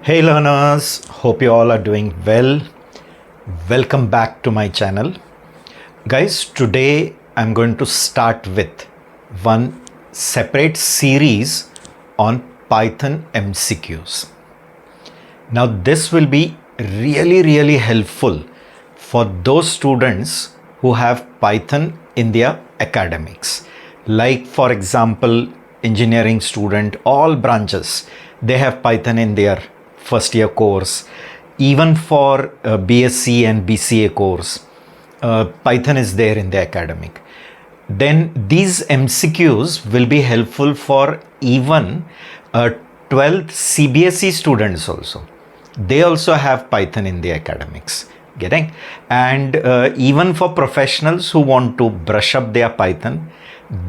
Hey learners, hope you all are doing well. Welcome back to my channel. Guys, today I'm going to start with one separate series on Python MCQs. Now this will be really helpful for those students who have Python in their academics. Like for example, engineering student, all branches, they have Python in their first year course. Even for BSc and BCA course, Python is there in the academic. Then these MCQs will be helpful for even 12th CBSE students also. They also have Python in the academics. Getting? And even for professionals who want to brush up their Python,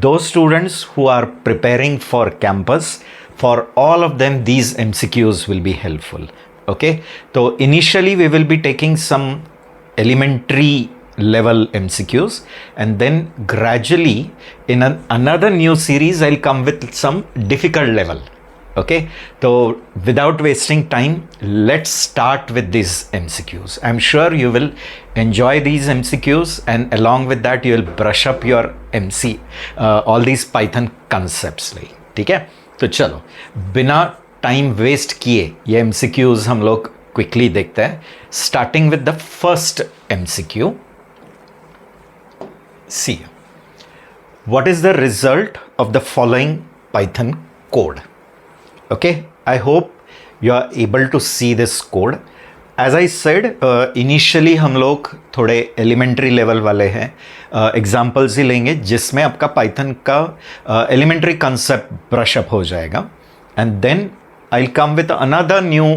those students who are preparing for campus, for all of them these MCQs will be helpful. Okay, so initially we will be taking some elementary level MCQs, and then gradually in another new series I'll come with some difficult level. Okay, so without wasting time, let's start with these MCQs. I'm sure you will enjoy these MCQs, and along with that you will brush up your all these Python concepts. ठीक है, तो चलो बिना time waste किए ये MCQs हम लोग quickly देखते हैं. Starting with the first MCQ. See, what is the result of the following Python code? Okay, I hope you are able to see this code. As I said, initially हम लोग थोड़े elementary level वाले हैं, examples ही लेंगे जिसमें आपका Python का elementary concept brush up हो जाएगा. And then I'll come with another new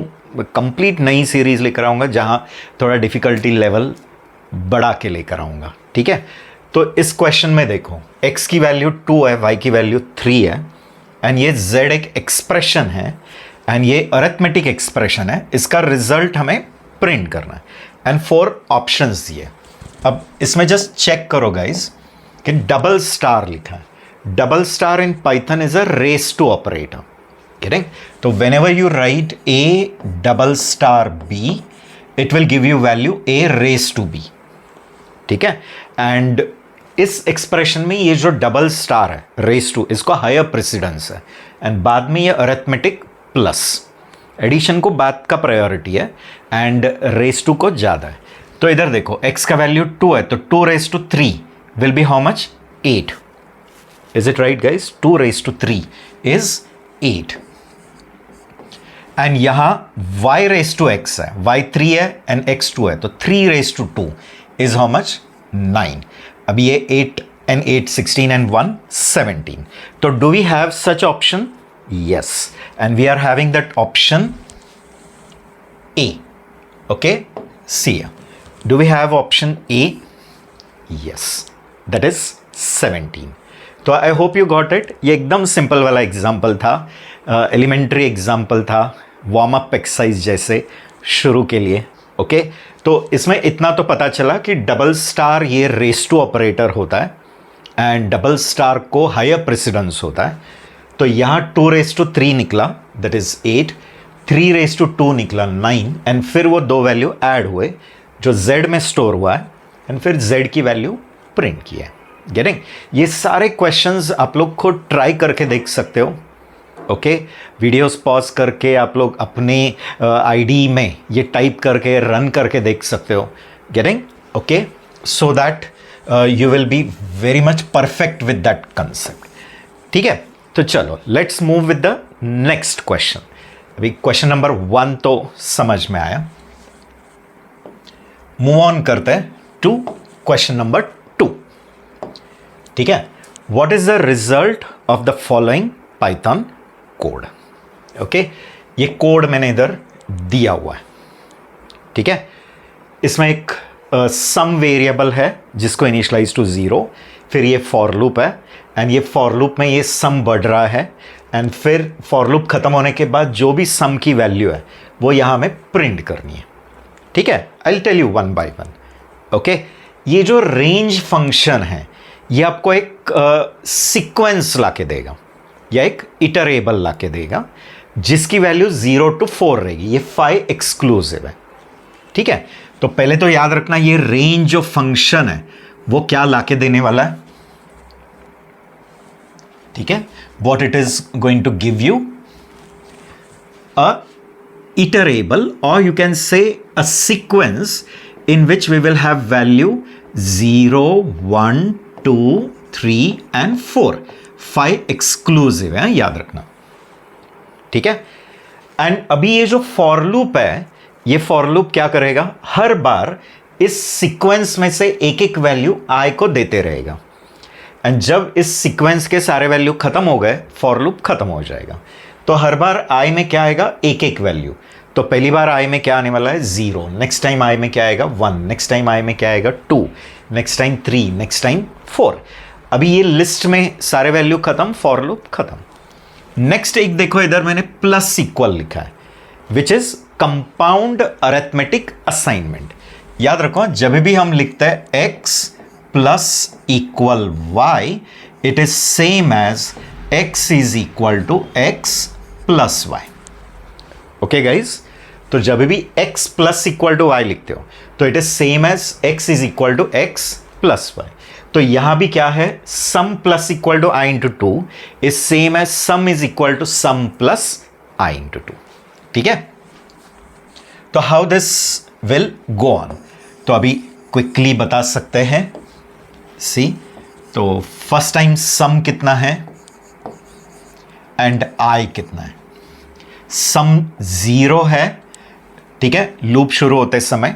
complete नई series लेकर आऊँगा जहाँ थोड़ा difficulty level बढ़ा के लेकर आऊँगा. ठीक है, तो इस क्वेश्चन में देखो x की वैल्यू 2 है, y की वैल्यू 3 है, एंड ये z एक एक्सप्रेशन है, एंड ये अरिथमेटिक एक्सप्रेशन है. इसका रिजल्ट हमें प्रिंट करना है, एंड 4 ऑप्शंस दिए. अब इसमें जस्ट चेक करो गाइस कि डबल स्टार लिखा है. Double star in Python is a raise to operator. Getting? तो whenever you write a double star b, it will give you value a raise to b. ठीक है, and इस expression में ये जो double star है raise to, इसको higher precedence है, एंड बाद में ये अरिथमेटिक प्लस एडिशन को बाद का प्रायोरिटी है, एंड रेस टू को ज़्यादा है. तो इधर देखो x का वैल्यू 2 है, तो 2 raise to 3 will be how much? 8. Is it right guys? 2 raise to 3 is 8. And यहाँ y रेस टू x है, y 3 है एंड x 2 है, तो 3 raise to 2 is how much? 9. अब ये 8 and 8 16 and 1 17. तो do we have such option? Yes, and we are having that option A. Okay, see, do we have option A? Yes, that is 17. तो I hope you got it. ये एकदम simple वाला example था, elementary example था, warm up exercise जैसे शुरू के लिए. ओके, तो इसमें इतना तो पता चला कि डबल स्टार ये रेस टू ऑपरेटर होता है, एंड डबल स्टार को हायर प्रेसिडेंस होता है. तो यहाँ 2 रेस टू 3 निकला, दैट इज 8. 3 रेस टू 2 निकला 9, एंड फिर वो 2 वैल्यू ऐड हुए जो z में स्टोर हुआ है, एंड फिर z की वैल्यू प्रिंट की है. गेटिंग? ये सारे क्वेश्चंस आप लोग खुद ट्राई करके देख सकते हो. ओके, वीडियोस पॉज करके आप लोग अपने आईडी में ये टाइप करके रन करके देख सकते हो. Getting? Okay, so that you will be very much perfect with that concept. ठीक है, तो चलो let's move with the next question. अभी क्वेश्चन नंबर 1 तो समझ में आया. मूव ऑन करते हैं टू क्वेश्चन नंबर 2. ठीक है, what is the result of the following Python code? Okay, ये कोड मैंने इधर दिया हुआ है. ठीक है, इसमें एक सम वेरिएबल है जिसको इनिशियलाइज टू 0, फिर ये फॉर लूप है, एंड ये फॉर लूप में ये सम बढ़ रहा है, एंड फिर फॉर लूप खत्म होने के बाद जो भी सम की वैल्यू है वो यहाँ हमें प्रिंट करनी है. ठीक है, I will tell you one by one. Okay, ये जो रेंज फंक्शन है ये आपको एक सीक्वेंस ला के देगा, या एक इटरेबल ला के देगा, जिसकी वैल्यू 0 to 4 रहेगी। ये फाई एक्सक्लूसिव है, ठीक है। तो पहले तो याद रखना ये रेंज जो फंक्शन है वो क्या लाके देने वाला है, ठीक है। What it is going to give you a iterable, or you can say a sequence in which we will have value 0, 1, 2, 3 and 4। 5 exclusive है, याद रखना, ठीक है। एंड अभी ये जो फॉर लूप है, ये फॉर लूप क्या करेगा, हर बार इस सीक्वेंस में से एक एक वैल्यू i को देते रहेगा। एंड जब इस सीक्वेंस के सारे वैल्यू खत्म हो गए, फॉर लूप खत्म हो जाएगा। तो हर बार i में क्या आएगा, एक एक वैल्यू। तो पहली बार i में क्या आने वाला है, 0। नेक्स्ट टाइम i में क्या आएगा, 1। नेक्स्ट टाइम i में क्या आएगा, 2। Next time 3। Next time 4। अभी ये लिस्ट में सारे वैल्यू खत्म, फॉर लूप खत्म। नेक्स्ट एक देखो, इधर मैंने प्लस इक्वल लिखा है, which is compound arithmetic assignment. याद रखो, जब भी हम लिखते हैं x plus equal y, it is same as x is equal to x plus y। Okay guys, तो जब भी x plus equal to y लिखते हो तो it is same as x is equal to x plus y। तो यहां भी क्या है, sum plus equal to i into 2 is same as some is equal to sum plus i into 2, ठीक है। तो how this will go on, तो अभी क्विकली बता सकते हैं। सी, तो फर्स्ट टाइम सम कितना है एंड i कितना है। सम 0 है, ठीक है, लूप शुरू होते समय,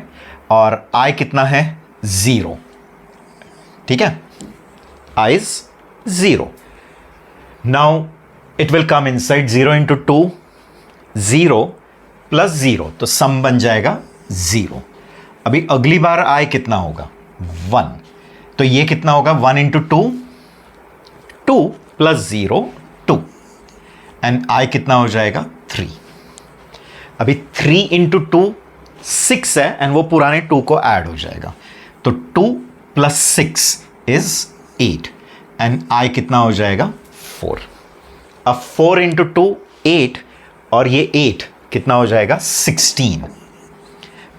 और i कितना है, 0, ठीक है। i is 0। Now it will come inside 0 into 2, 0 plus 0, तो सम बन जाएगा 0। अभी अगली बार i कितना होगा, 1। तो ये कितना होगा, 1 इंटू 2, 2 प्लस 0, 2। एंड i कितना हो जाएगा, 3। अभी 3 इंटू 2 6 है, एंड वो पुराने 2 को ऐड हो जाएगा। तो 2 प्लस 6 इज 8, एंड i कितना हो जाएगा, 4। अब 4 इंटू 2 8, और ये 8 कितना हो जाएगा, 16।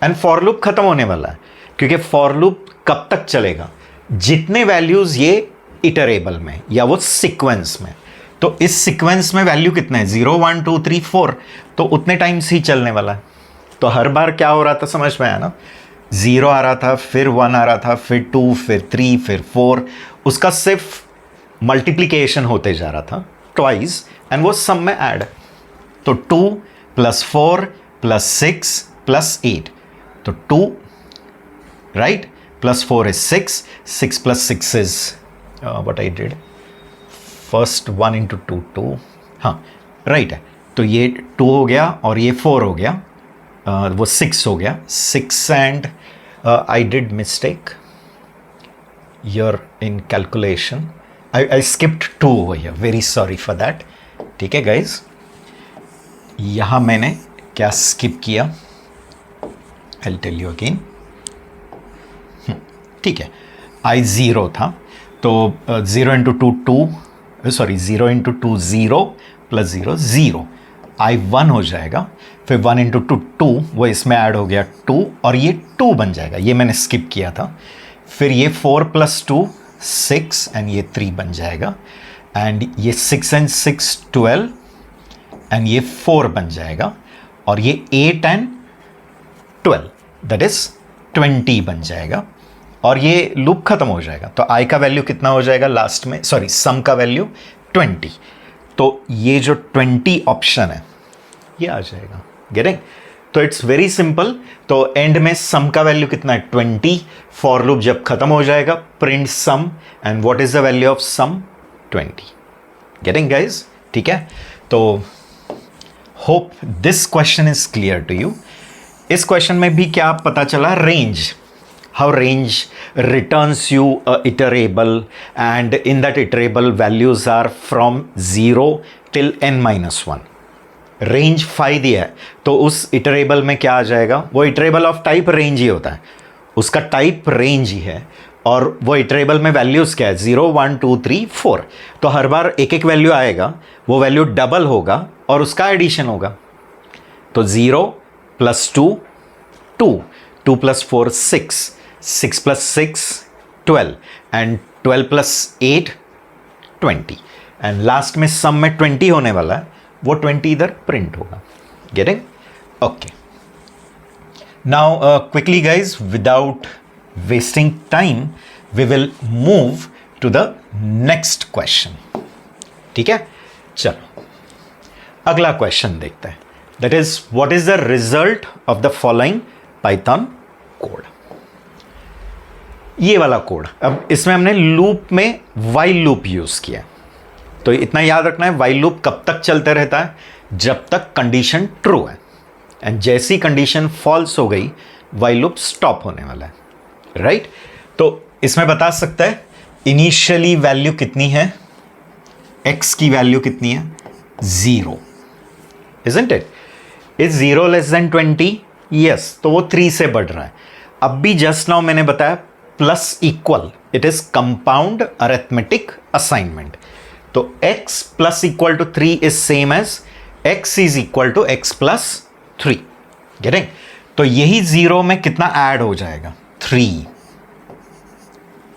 एंड फॉर लूप खत्म होने वाला है, क्योंकि फॉर लूप कब तक चलेगा, जितने वैल्यूज ये इटरेबल में या वो सीक्वेंस में। तो इस सीक्वेंस में वैल्यू कितने हैं, 0, 1, 2, 3, 4, तो उतने टाइम्स ही चलने वाला है। तो हर बार क्या हो रहा था, समझ में आया ना, 0 आ रहा था, फिर 1 आ रहा था, फिर 2, फिर 3, फिर 4, उसका सिर्फ मल्टीप्लीकेशन होते जा रहा था ट्वाइस, एंड वो सम में ऐड। तो 2 प्लस 4 प्लस 6 प्लस 8, तो 2, right, plus 4 is 6, 6 plus 6 is what I did, first 1 into 2, 2, हाँ राइट है। तो ये 2 हो गया और ये 4 हो गया, वो 6 हो गया, 6 and I did mistake here in calculation, I skipped 2 over here, very sorry for that, ठीक है गाइज। यहाँ मैंने क्या स्किप किया, I'll tell you again, ठीक है। i 0 था, तो 0 into 2 2, sorry 0 into 2 0 plus 0 0, i 1 हो जाएगा, फिर 1 इंटू 2 2, वो इसमें ऐड हो गया 2, और ये 2 बन जाएगा, ये मैंने स्किप किया था। फिर ये 4 प्लस 2 6, एंड ये 3 बन जाएगा, एंड ये 6 एंड 6 12, एंड ये 4 बन जाएगा, और ये 8 एंड 12 दैट इज 20 बन जाएगा, और ये लूप खत्म हो जाएगा। तो i का वैल्यू कितना हो जाएगा लास्ट में, सॉरी सम का वैल्यू 20। तो ये जो 20 ऑप्शन है ये आ जाएगा, गेटिंग। तो इट्स वेरी सिंपल। तो एंड में सम का वैल्यू कितना है, 20। फॉर लूप जब खत्म हो जाएगा, print sum, and what is the value of sum, 20। Getting guys, ठीक है। तो hope this question is clear to you. इस क्वेश्चन में भी क्या पता चला, range, how range returns you a iterable, and in that iterable values are from 0 till n-1। Range 5 दिया है, तो उस इटरेबल में क्या आ जाएगा, वो इटरेबल ऑफ टाइप रेंज ही होता है, उसका टाइप रेंज ही है, और वो इटरेबल में वैल्यूज़ क्या है, 0 1 2 3 4। तो हर बार एक एक वैल्यू आएगा, वो वैल्यू डबल होगा और उसका एडिशन होगा। तो 0 + 2 2, 2 + 4 6, 6 + 6 12 एंड 12 + 8 20 एंड लास्ट में सम में 20 होने वाला है, वो 20 इधर प्रिंट होगा। Getting? Okay, now quickly guys, without wasting time we will move to the next question. ठीक है, चलो अगला क्वेश्चन देखते हैं। That is what is the result of the following Python code. ये वाला कोड, अब इसमें हमने लूप में वाइल लूप यूज किया। तो इतना याद रखना है, वाइल लूप कब तक चलते रहता है? जब तक कंडीशन ट्रू है, एंड जैसी कंडीशन फॉल्स हो गई वाइल लूप स्टॉप होने वाला है, राइट? तो इसमें बता सकता है इनिशियली वैल्यू कितनी है, x की वैल्यू कितनी है? 0, isn't it? Is 0 less than 20? Yes, तो वो 3 से बढ़ रहा है। अब भी जस्ट नाउ मैंने बताया plus equal, it is compound arithmetic assignment. तो x plus equal to 3 is same as x is equal to x plus 3। Getting? तो यही 0 में कितना ऐड हो जाएगा? 3।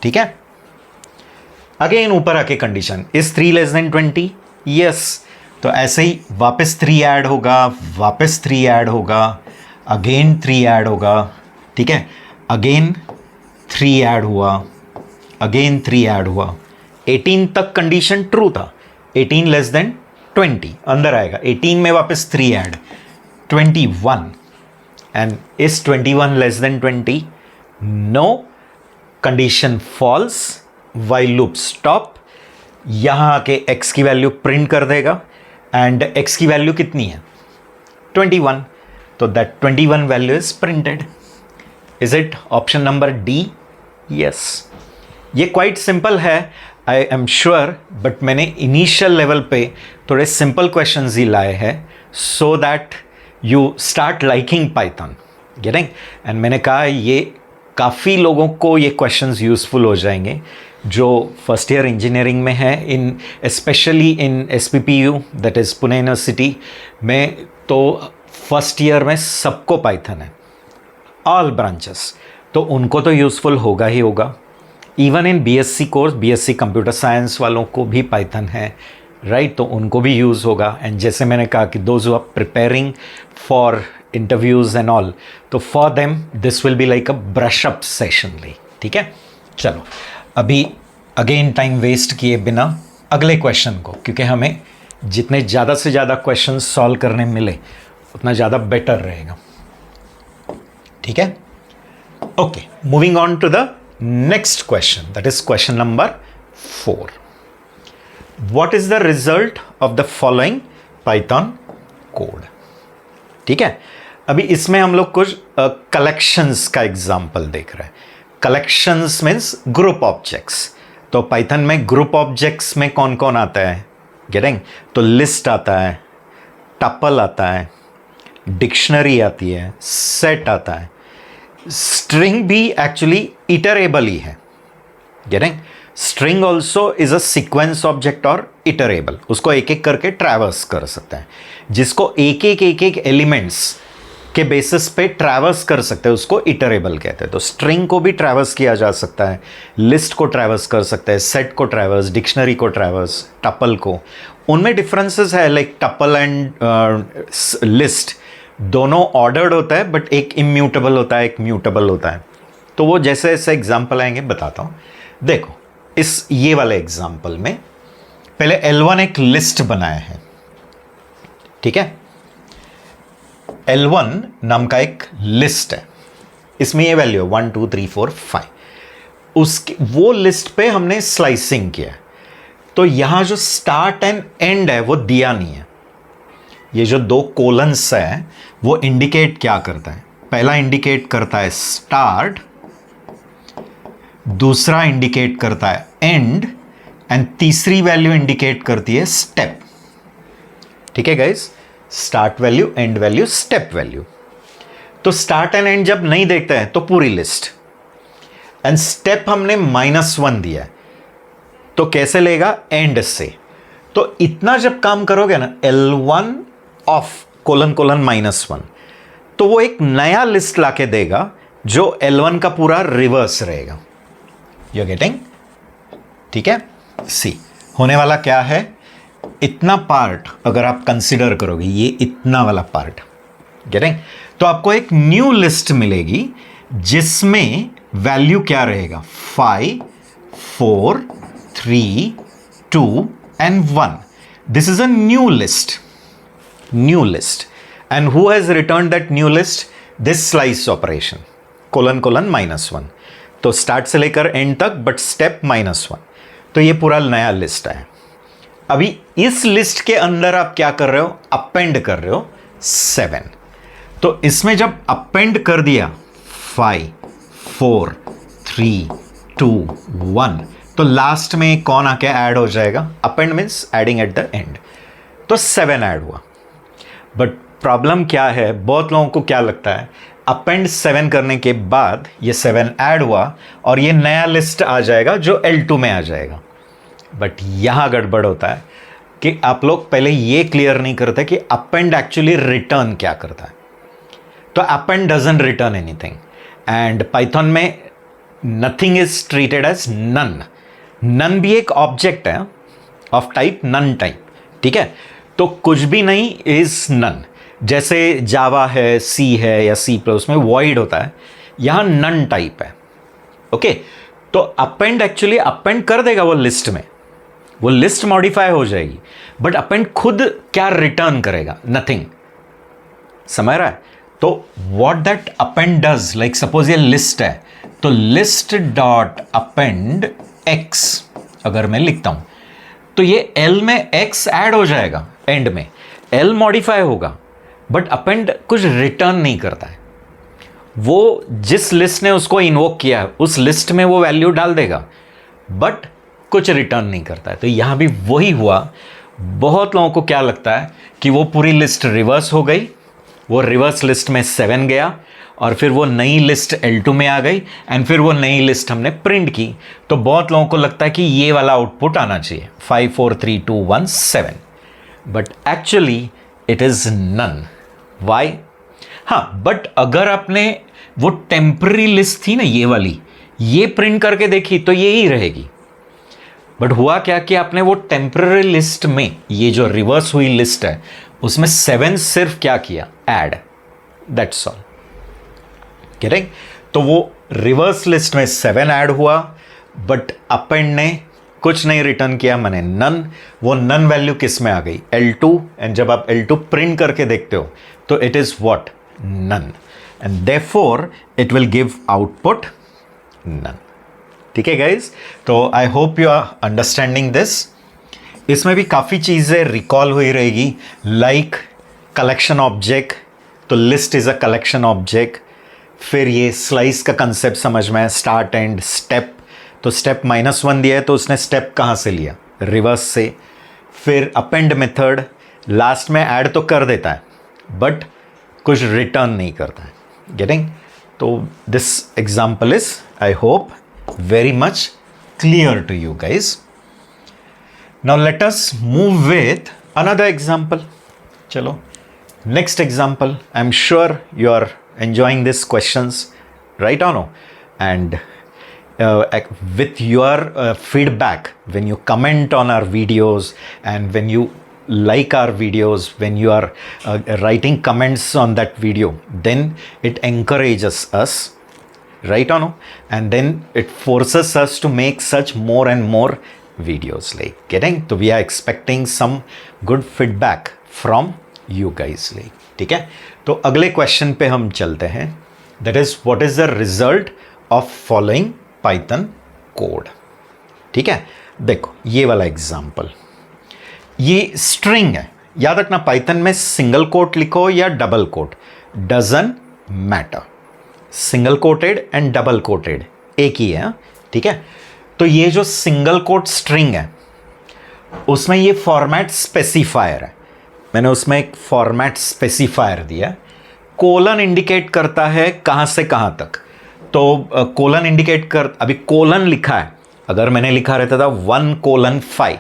ठीक है, अगेन ऊपर आके condition, is 3 less than 20? Yes, तो ऐसे ही वापस 3 ऐड होगा, वापस 3 ऐड होगा, अगेन 3 ऐड होगा। ठीक है, अगेन 3 ऐड हुआ, अगेन 3 ऐड हुआ, 18 तक कंडीशन ट्रू था। 18 लेस देन 20 अंदर आएगा, 18 में वापस 3 add, 21 and is 21 less than 20? No, condition false, while loop stop. यहां आके x की वैल्यू प्रिंट कर देगा एंड x की वैल्यू कितनी है? 21, तो that 21 value is printed. Is it option number D? Yes, ये क्वाइट सिंपल है, आई एम श्योर, बट मैंने इनिशियल लेवल पे थोड़े सिंपल क्वेश्चंस ही लाए हैं so that you start liking Python. Getting? And मैंने कहा ये काफ़ी लोगों को ये क्वेश्चंस यूजफुल हो जाएंगे जो फर्स्ट ईयर इंजीनियरिंग में है, in specially in SPPU, that is Pune university में। तो फर्स्ट ईयर में सबको पाइथन है, ऑल ब्रांचेस, तो उनको तो यूज़फुल होगा ही होगा। Even in BSc course, BSc computer science वालों को भी पाइथन है, राइट? तो उनको भी यूज़ होगा। एंड जैसे मैंने कहा कि those who are preparing for interviews and all, तो for them this will be like a brush up session ली। ठीक है, चलो अभी अगेन टाइम वेस्ट किए बिना अगले क्वेश्चन को, क्योंकि हमें जितने ज़्यादा से ज़्यादा क्वेश्चन सॉल्व करने मिले उतना ज़्यादा बेटर रहेगा। ठीक है, okay, moving on to the next question, that is question number 4। What is the result of the following Python code? ठीक है, अभी इसमें हम लोग कुछ कलेक्शंस का एग्जाम्पल देख रहे हैं। Collections means group objects. तो पाइथन में ग्रुप ऑब्जेक्ट्स में कौन कौन आता है? गेटिंग? तो लिस्ट आता है, टपल आता है, डिक्शनरी आती है, सेट आता है, स्ट्रिंग भी एक्चुअली इटरेबल ही है। Getting? String also is a sequence object और इटरेबल, उसको एक एक करके ट्रैवर्स कर सकते हैं। जिसको एक एक एलिमेंट्स के बेसिस पे ट्रैवर्स कर सकते हैं उसको इटरेबल कहते हैं। तो स्ट्रिंग को भी ट्रैवर्स किया जा सकता है, लिस्ट को ट्रैवर्स कर सकते हैं, सेट को ट्रैवर्स, डिक्शनरी को ट्रैवर्स, टपल को। उनमें डिफरेंसेस है, लाइक टपल एंड लिस्ट दोनों ऑर्डर्ड होता है, बट एक इम्यूटेबल होता है, एक म्यूटेबल होता है। तो वो जैसे जैसे एग्जाम्पल आएंगे बताता हूँ। देखो इस ये वाले एग्जाम्पल में पहले L1 एक लिस्ट बनाया है। ठीक है, L1 नाम का एक लिस्ट है, इसमें ये वैल्यू है 1 2 3 4 5। उसके वो लिस्ट पे हमने स्लाइसिंग किया। तो यहां जो स्टार्ट एंड एंड है वो दिया नहीं है। ये जो 2 कोलन्स है वो इंडिकेट क्या करता है? पहला इंडिकेट करता है स्टार्ट, दूसरा इंडिकेट करता है एंड, एंड तीसरी वैल्यू इंडिकेट करती है स्टेप। ठीक है guys, start value, and value, step value. तो स्टार्ट एंड एंड जब नहीं देखते हैं तो पूरी लिस्ट, एंड स्टेप हमने -1 दिया है, तो कैसे लेगा? एंड से। तो इतना जब काम करोगे ना, L1 ऑफ कोलन कोलन -1, तो वो एक नया लिस्ट लाके देगा जो L1 का पूरा रिवर्स रहेगा। You getting? ठीक है, सी होने वाला क्या है, इतना पार्ट अगर आप कंसिडर करोगे, ये इतना वाला पार्ट, गेटिंग? तो आपको एक न्यू लिस्ट मिलेगी जिसमें वैल्यू क्या रहेगा, 5, 4, 3, 2 and 1. This is a new list. New list. And who has returned that new list? This slice operation. Colon colon -1. तो स्टार्ट से लेकर एंड तक, बट स्टेप -1. तो ये पूरा नया लिस्ट है। अभी इस लिस्ट के अंदर आप क्या कर रहे हो, अपेंड कर रहे हो 7। तो इसमें जब अपेंड कर दिया 5, 4, 3, 2, 1, तो लास्ट में कौन आके ऐड हो जाएगा, append means adding at the end, तो 7 ऐड हुआ। बट प्रॉब्लम क्या है, बहुत लोगों को क्या लगता है, अपेंड 7 करने के बाद ये 7 ऐड हुआ और ये नया लिस्ट आ जाएगा जो L2 में आ जाएगा। बट यहां गड़बड़ होता है कि आप लोग पहले ये क्लियर नहीं करते कि अपेंड एक्चुअली रिटर्न क्या करता है। तो append doesn't return anything, and Python में nothing is treated as none. None भी एक ऑब्जेक्ट है ऑफ टाइप नन टाइप, ठीक है? तो कुछ भी नहीं इज नन। जैसे जावा है, सी है या सी प्लस में वॉइड होता है, यहां नन टाइप है। ओके, तो अपेंड एक्चुअली अपेंड कर देगा वो लिस्ट में, वो लिस्ट मॉडिफाई हो जाएगी, बट अपेंड खुद क्या रिटर्न करेगा, नथिंग। समझ रहा है? तो what that append does, like suppose ये लिस्ट है, तो लिस्ट डॉट अपेंड x अगर मैं लिखता हूं, तो ये L में x ऐड हो जाएगा, एंड में L मॉडिफाई होगा, बट अपेंड कुछ रिटर्न नहीं करता है। वो जिस लिस्ट ने उसको इन्वोक किया है उस लिस्ट में वो वैल्यू डाल देगा, बट कुछ रिटर्न नहीं करता है। तो यहां भी वही हुआ। बहुत लोगों को क्या लगता है कि वो पूरी लिस्ट रिवर्स हो गई, वो रिवर्स लिस्ट में 7 गया और फिर वो नई लिस्ट L2 में आ गई, एंड फिर वो नई लिस्ट हमने प्रिंट की। तो बहुत लोगों को लगता है कि ये वाला आउटपुट आना चाहिए, 5, 4, 3, 2, 1, 7, but actually it is none. Why? हाँ, बट अगर आपने वो टेम्पररी लिस्ट थी ना, ये वाली, ये प्रिंट करके देखी तो ये ही रहेगी। बट हुआ क्या कि आपने वो टेम्पररी लिस्ट में, ये जो रिवर्स हुई लिस्ट है, उसमें 7 सिर्फ क्या किया, ऐड, दैट्स ऑल। करेक्ट? तो वो रिवर्स लिस्ट में 7 ऐड हुआ, बट अपेंड ने कुछ नहीं रिटर्न किया, मैंने नन। वो नन वैल्यू किस में आ गई, L2, एंड जब आप L2 प्रिंट करके देखते हो तो it is what, none, and therefore it will give output none. ठीक है गाइज? तो I hope you are understanding this. इसमें भी काफ़ी चीज़ें रिकॉल हुई रहेगी, लाइक कलेक्शन ऑब्जेक्ट, तो list is a collection object. फिर ये स्लाइस का कंसेप्ट समझ में है, स्टार्ट एंड स्टेप, तो स्टेप -1 दिया है तो उसने स्टेप कहाँ से लिया, रिवर्स से। फिर अपेंड मेथड, लास्ट में ऐड तो कर देता है बट कुछ रिटर्न नहीं करता है। गेटिंग? तो this example is, I hope, very much clear to you guys. Now let us move with another example. Chalo, next example. I'm sure you are enjoying these questions, right or no? And with your feedback, when you comment on our videos and when you like our videos, when you are writing comments on that video, then it encourages us, right or no? And then it forces us to make such more and more videos, like getting, so we are expecting some good feedback from you guys, like, ठीक है? तो अगले question पे हम चलते हैं, that is what is the result of following Python code। ठीक है? देखो ये वाला एग्जाम्पल, ये स्ट्रिंग है, याद रखना पाइथन में सिंगल कोट लिखो या double quote, doesn't matter, single quoted and double quoted एक ही है, ठीक है? तो ये जो सिंगल कोट स्ट्रिंग है उसमें ये फॉर्मेट स्पेसिफायर है, मैंने उसमें एक फॉर्मेट स्पेसिफायर दिया। कोलन इंडिकेट करता है कहाँ से कहाँ तक, तो कोलन इंडिकेट कर, अभी कोलन लिखा है, अगर मैंने लिखा रहता था 1:5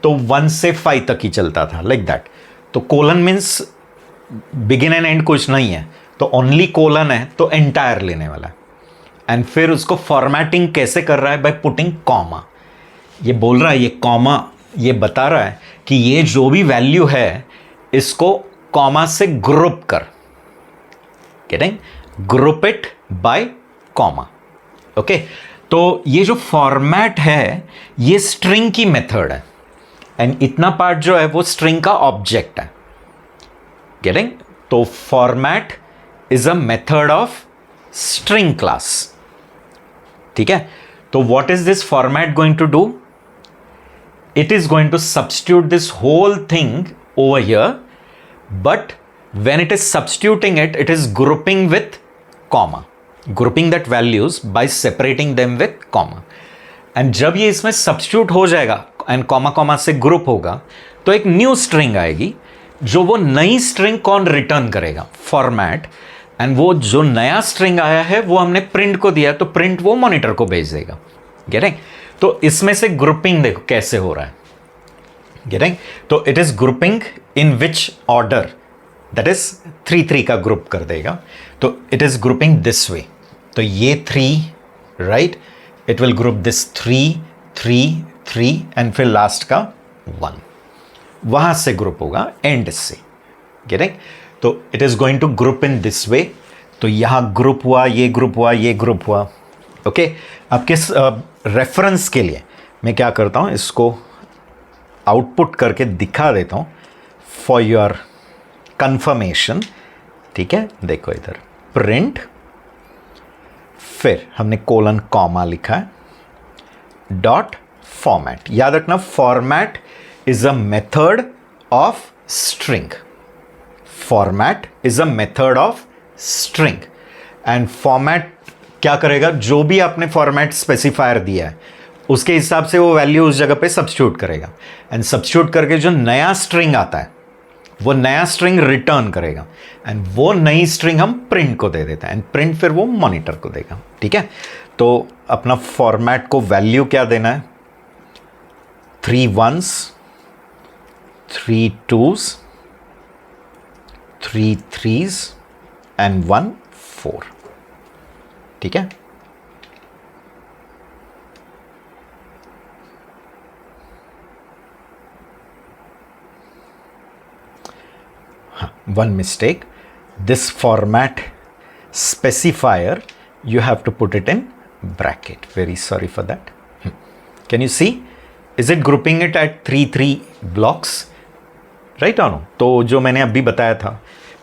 तो 1 से 5 तक ही चलता था, लाइक दैट। तो colon means begin and and कुछ नहीं है, तो ओनली कोलन है तो एंटायर लेने वाला है। एंड फिर उसको फॉर्मेटिंग कैसे कर रहा है? By putting comma. ये बोल रहा है, ये कॉमा ये बता रहा है कि ये जो भी वैल्यू है इसको कॉमा से ग्रुप कर, getting, group it by comma. Okay, तो ये जो फॉर्मेट है ये स्ट्रिंग की मेथड है, एंड इतना पार्ट जो है वो स्ट्रिंग का ऑब्जेक्ट है, गेटिंग। तो format is a method of string class, ठीक है। तो what is this format going to do? It is going to substitute this whole thing over here, but when it is substituting it, it is grouping with comma, grouping that values by separating them with comma. And जब ये इसमें substitute हो जाएगा and comma comma से group होगा, तो एक new string आएगी, जो वो नई string कौन return करेगा? Format. and वो जो नया string आया है वो हमने print को दिया, तो print वो monitor को भेज देगा, getting? तो इसमें से ग्रुपिंग देखो कैसे हो रहा है, गेटिंग। तो it is grouping in which order, that is 3 का ग्रुप कर देगा। तो it is grouping this way, तो ये 3, right, it will group this 3 3 3 and फिर लास्ट का 1, वहां से ग्रुप होगा एंड से, गेटिंग। तो it is going to group in this way. तो यहां ग्रुप हुआ, ये ग्रुप हुआ, ये ग्रुप हुआ, ओके। अब किस रेफरेंस के लिए मैं क्या करता हूँ, इसको आउटपुट करके दिखा देता हूँ फॉर योर कंफर्मेशन, ठीक है। देखो इधर प्रिंट, फिर हमने कोलन कॉमा लिखा है, डॉट फॉर्मेट। याद रखना format is a method of string, format is a method of string. And format क्या करेगा? जो भी आपने फॉर्मेट स्पेसिफायर दिया है उसके हिसाब से वो वैल्यू उस जगह पे सब्स्टिट्यूट करेगा, एंड सब्स्टिट्यूट करके जो नया स्ट्रिंग आता है वो नया स्ट्रिंग रिटर्न करेगा, एंड वो नई स्ट्रिंग हम प्रिंट को दे देते हैं, एंड प्रिंट फिर वो मॉनिटर को देगा, ठीक है। तो अपना फॉर्मेट को वैल्यू क्या देना है? 3 1s, 3 2s, 3 3s एंड 1 4, ठीक है। One mistake, this format specifier you have to put it in bracket, very sorry for that. Can you see, is it grouping it at 3 blocks, right or no? तो जो मैंने अभी बताया था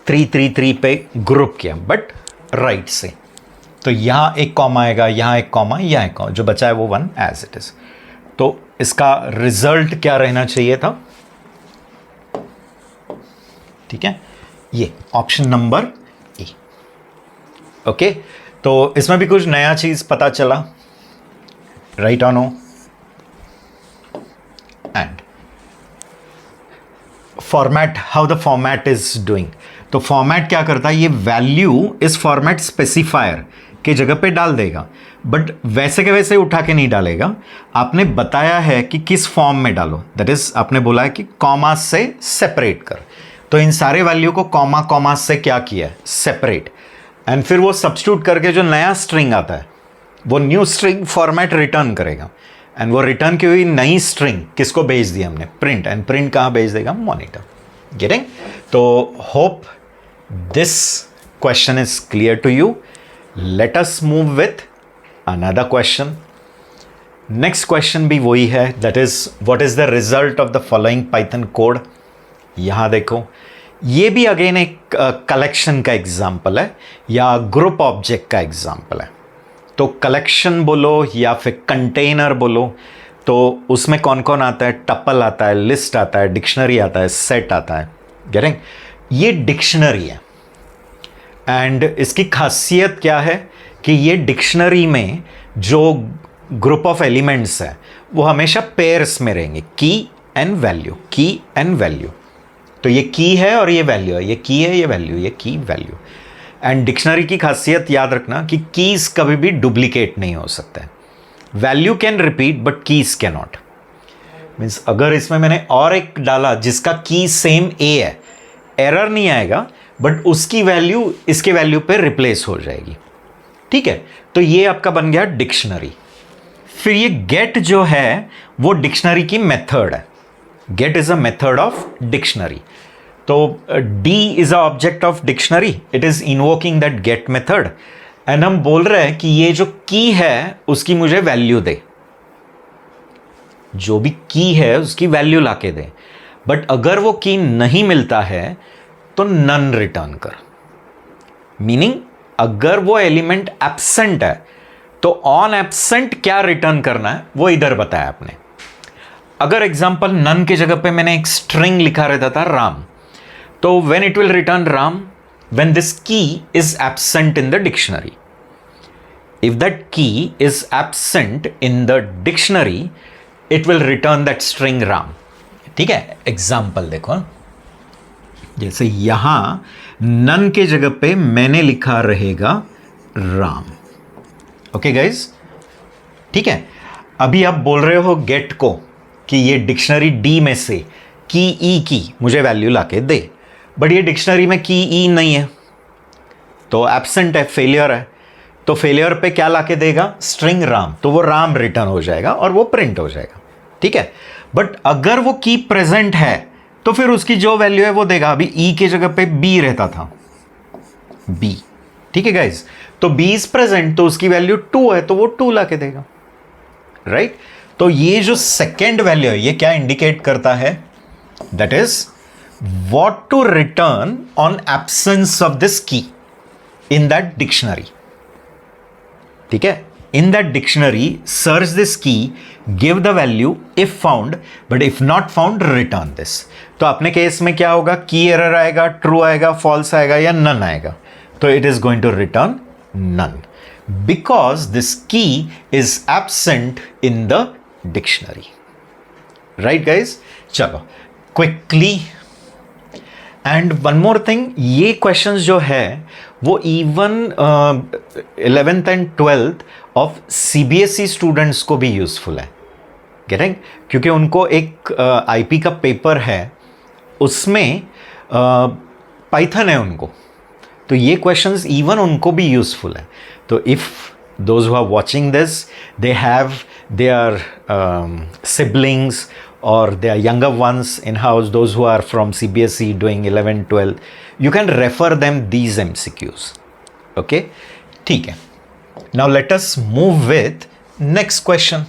3 पे group किया, बट राइट से। तो यहाँ एक कॉमा आएगा, यहाँ एक कॉमा, यहाँ एक कॉमा, जो बचा है वो 1 एज इट इज। तो इसका रिजल्ट क्या रहना चाहिए था? ठीक है, ये ऑप्शन नंबर ए, ओके। तो इसमें भी कुछ नया चीज पता चला, राइट और no? And format, how the format is doing. तो फॉर्मेट क्या करता है? ये वैल्यू इस फॉर्मेट स्पेसिफायर के जगह पे डाल देगा, बट वैसे के वैसे उठा के नहीं डालेगा। आपने बताया है कि किस फॉर्म में डालो, दैट इज आपने बोला है कि कॉमा से सेपरेट कर। तो इन सारे वैल्यू को कॉमा कॉमा से क्या किया है? सेपरेट। एंड फिर वो सब्स्टिट्यूट करके जो नया स्ट्रिंग आता है वो न्यू स्ट्रिंग फॉर्मेट रिटर्न करेगा, एंड वो रिटर्न की हुई नई स्ट्रिंग किसको भेज दी हमने? प्रिंट। एंड प्रिंट कहाँ भेज देगा? Monitor, getting. तो hope this question is clear to you. Let us move with another question. Next question भी वही है, that is what is the result of the following Python code. यहां देखो, ये भी अगेन एक कलेक्शन का एग्जाम्पल है या ग्रुप ऑब्जेक्ट का एग्जाम्पल है। तो कलेक्शन बोलो या फिर कंटेनर बोलो, तो उसमें कौन कौन आता है? टपल आता है, लिस्ट आता है, डिक्शनरी आता है, सेट आता है, गेटिंग। ये डिक्शनरी है, एंड इसकी खासियत क्या है कि ये डिक्शनरी में जो ग्रुप ऑफ एलिमेंट्स है वो हमेशा पेयर्स में रहेंगे, की एंड वैल्यू, की एंड वैल्यू। तो ये की है और ये वैल्यू है, ये की है, ये वैल्यू, ये की वैल्यू। एंड डिक्शनरी की खासियत याद रखना कि कीज कभी भी डुप्लीकेट नहीं हो सकते। Value can repeat but keys can not. Means अगर इसमें मैंने और एक डाला जिसका की सेम ए है, एरर नहीं आएगा, बट उसकी वैल्यू इसके वैल्यू पे रिप्लेस हो जाएगी। ठीक है, तो ये आपका बन गया डिक्शनरी। फिर ये गेट जो है वो डिक्शनरी की मेथड है। Get is a method of dictionary. तो D is a object of dictionary, it is invoking that get method, and हम बोल रहे हैं कि ये जो की है उसकी मुझे वैल्यू दे, जो भी की है उसकी वैल्यू लाके दे। बट अगर वो की नहीं मिलता है तो नन रिटर्न कर। मीनिंग अगर वो एलिमेंट एब्सेंट है तो ऑन एब्सेंट क्या रिटर्न करना है वो इधर बताया आपने। अगर एग्जांपल नन की जगह पे मैंने एक स्ट्रिंग लिखा रहता था राम, तो when it will return Ram when this key is absent in the dictionary. If that key is absent in the dictionary it will return that string Ram. ठीक है, एग्जाम्पल देखो, जैसे यहां नन के जगह पे मैंने लिखा रहेगा राम। ओके गाइज, ठीक है। अभी आप बोल रहे हो गेट को कि ये डिक्शनरी डी में से की ई की मुझे वैल्यू लाके दे, बट ये डिक्शनरी में की ई नहीं है, तो एब्सेंट है, फेलियर है। तो फेलियर पे क्या लाके देगा? स्ट्रिंग राम। तो वो राम रिटर्न हो जाएगा और वो प्रिंट हो जाएगा। ठीक है, बट अगर वो की प्रेजेंट है तो फिर उसकी जो वैल्यू है वो देगा। अभी ई के जगह पे बी रहता था, बी। ठीक है गाइज, तो बी इज प्रेजेंट तो उसकी वैल्यू 2 है, तो वो 2 लाके देगा, राइट। तो ये जो सेकेंड वैल्यू है ये क्या इंडिकेट करता है? That is what to return on absence of this key in that dictionary. ठीक है, in that dictionary search this key, give the value if found, but if not found return this। तो अपने case में क्या होगा? की error आएगा, true आएगा, फॉल्स आएगा या नन आएगा। तो it is going to return none because this key is absent in the dictionary. Right guys, चलो quickly. And one more thing, ये क्वेश्चंस जो है वो even 11th and 12th of CBSE students को भी यूजफुल है, गेटिंग, क्योंकि उनको एक आईपी का पेपर है उसमें पाइथन है उनको, तो ये क्वेश्चंस इवन उनको भी यूजफुल है। तो if those who are watching this they have their siblings or their younger ones in house, those who are from CBSE doing 11 12, you can refer them these MCQs. Okay, ठीक है। Now let us move with next question।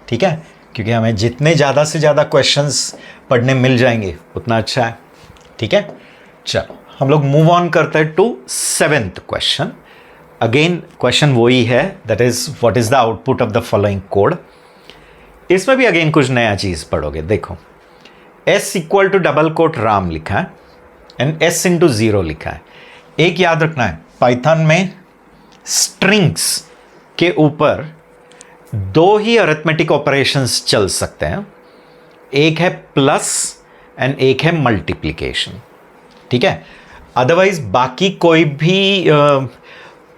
ठीक है, क्योंकि हमें जितने ज़्यादा से ज़्यादा questions पढ़ने मिल जाएंगे उतना अच्छा है। ठीक है, चलो हम लोग मूव ऑन करते हैं to 7th question. Again question वही है, that is what is the output of the following code. इसमें भी अगेन कुछ नया चीज पढ़ोगे। देखो, S equal to double quote Ram लिखा है एंड S इंटू 0 लिखा है। एक याद रखना है, पाइथन में स्ट्रिंग्स के ऊपर 2 ही अरिथमेटिक ऑपरेशंस चल सकते हैं, एक है प्लस एंड एक है मल्टीप्लिकेशन। ठीक है, अदरवाइज बाकी कोई भी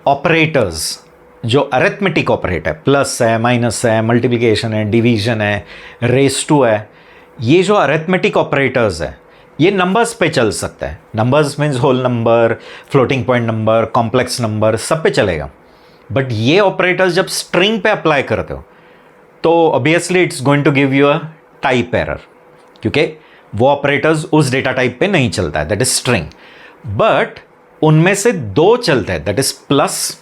ऑपरेटर्स जो अरिथमेटिक ऑपरेटर है, प्लस है, माइनस है, मल्टीप्लिकेशन है, डिवीजन है, रेस टू है, ये जो अरिथमेटिक ऑपरेटर्स है ये नंबर्स पे चल सकता है। Numbers means whole number, floating point number, complex number, सब पे चलेगा। बट ये ऑपरेटर्स जब स्ट्रिंग पे अप्लाई करते हो तो obviously it's going to give you a type error, क्योंकि वो ऑपरेटर्स उस डेटा टाइप पे नहीं चलता है, दैट इज स्ट्रिंग। बट उनमें से 2 चलते हैं, दैट इज प्लस।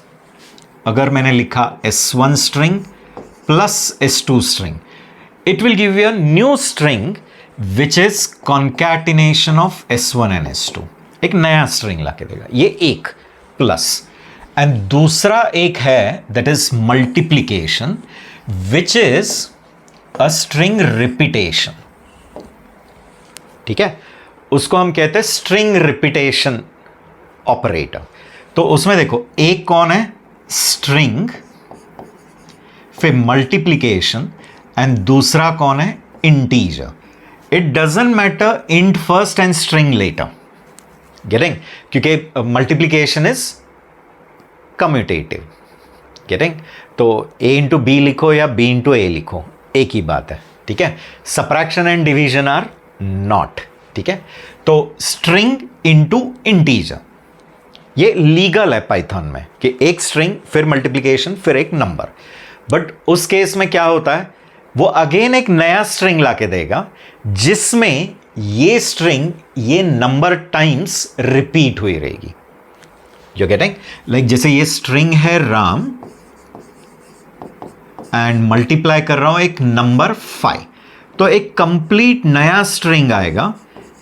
अगर मैंने लिखा S1 string plus S2 string, it will give you a new string which is concatenation of S1 and S2, एक नया स्ट्रिंग लाके देगा। ये एक प्लस, एंड दूसरा एक है that is multiplication which is a string repetition. ठीक है, उसको हम कहते हैं स्ट्रिंग रिपीटेशन ऑपरेटर। तो उसमें देखो, एक कौन है? स्ट्रिंग, फिर मल्टीप्लिकेशन, एंड दूसरा कौन है? Integer. It doesn't matter int first and string later, getting, क्योंकि मल्टीप्लिकेशन इज कम्यूटेटिव, गेटिंग। तो A इंटू बी लिखो या B इंटू A लिखो, एक ही बात है। ठीक है, subtraction and division are not, ठीक है। तो स्ट्रिंग इनटू इंटीजर ये लीगल है पाइथन में कि एक स्ट्रिंग फिर मल्टीप्लिकेशन फिर एक नंबर, बट उस केस में क्या होता है, वो अगेन एक नया स्ट्रिंग लाके देगा जिसमें ये स्ट्रिंग ये नंबर टाइम्स रिपीट हुई रहेगी। यू गेटिंग, लाइक जैसे ये स्ट्रिंग है राम एंड मल्टीप्लाई कर रहा हूं एक नंबर 5, तो एक कंप्लीट नया स्ट्रिंग आएगा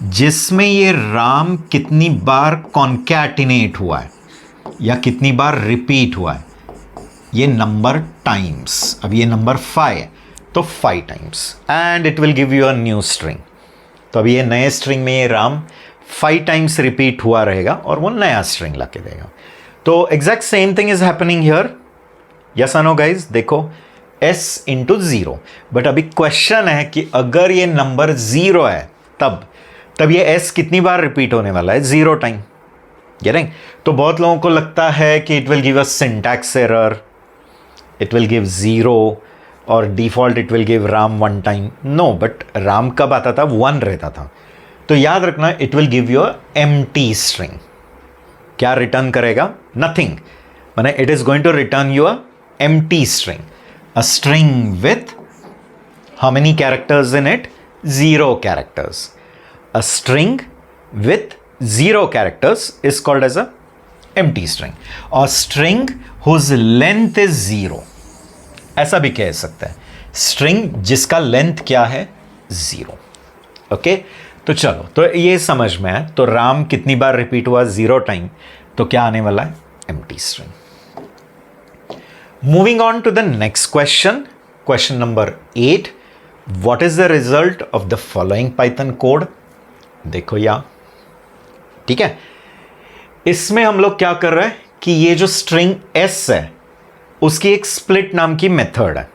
जिसमें ये राम कितनी बार कॉन्कैटिनेट हुआ है या कितनी बार रिपीट हुआ है, ये नंबर टाइम्स। अब ये नंबर 5 है तो 5 times and it will give you a new string. तो अब ये नए स्ट्रिंग में ये राम 5 टाइम्स रिपीट हुआ रहेगा और वो नया स्ट्रिंग ला के देगा। तो exact same thing is happening here, yes और नो गाइज। देखो s इंटू 0, बट अभी क्वेश्चन है कि अगर ये नंबर 0 है तब ये s कितनी बार रिपीट होने वाला है, 0 टाइम। गेटिंग, तो बहुत लोगों को लगता है कि it will give a syntax error, it will give 0 और default it will give Ram 1 time. No, but Ram कब आता था, 1 रहता था। तो याद रखना it will give you empty string. क्या रिटर्न करेगा, नथिंग, माने it is going to return you empty string, a string with how many characters in it, 0 characters. A string with 0 characters is called as a empty string और string whose length is 0, ऐसा भी कह सकते हैं, string जिसका length क्या है, 0। Okay, तो चलो, तो ये समझ में है। तो राम कितनी बार रिपीट हुआ, 0 टाइम, तो क्या आने वाला है, empty string। Moving on to the next question, question number 8, what is the result of the following Python code। देखो या, ठीक है, इसमें हम लोग क्या कर रहे हैं कि ये जो स्ट्रिंग s है उसकी एक स्प्लिट नाम की मेथड है।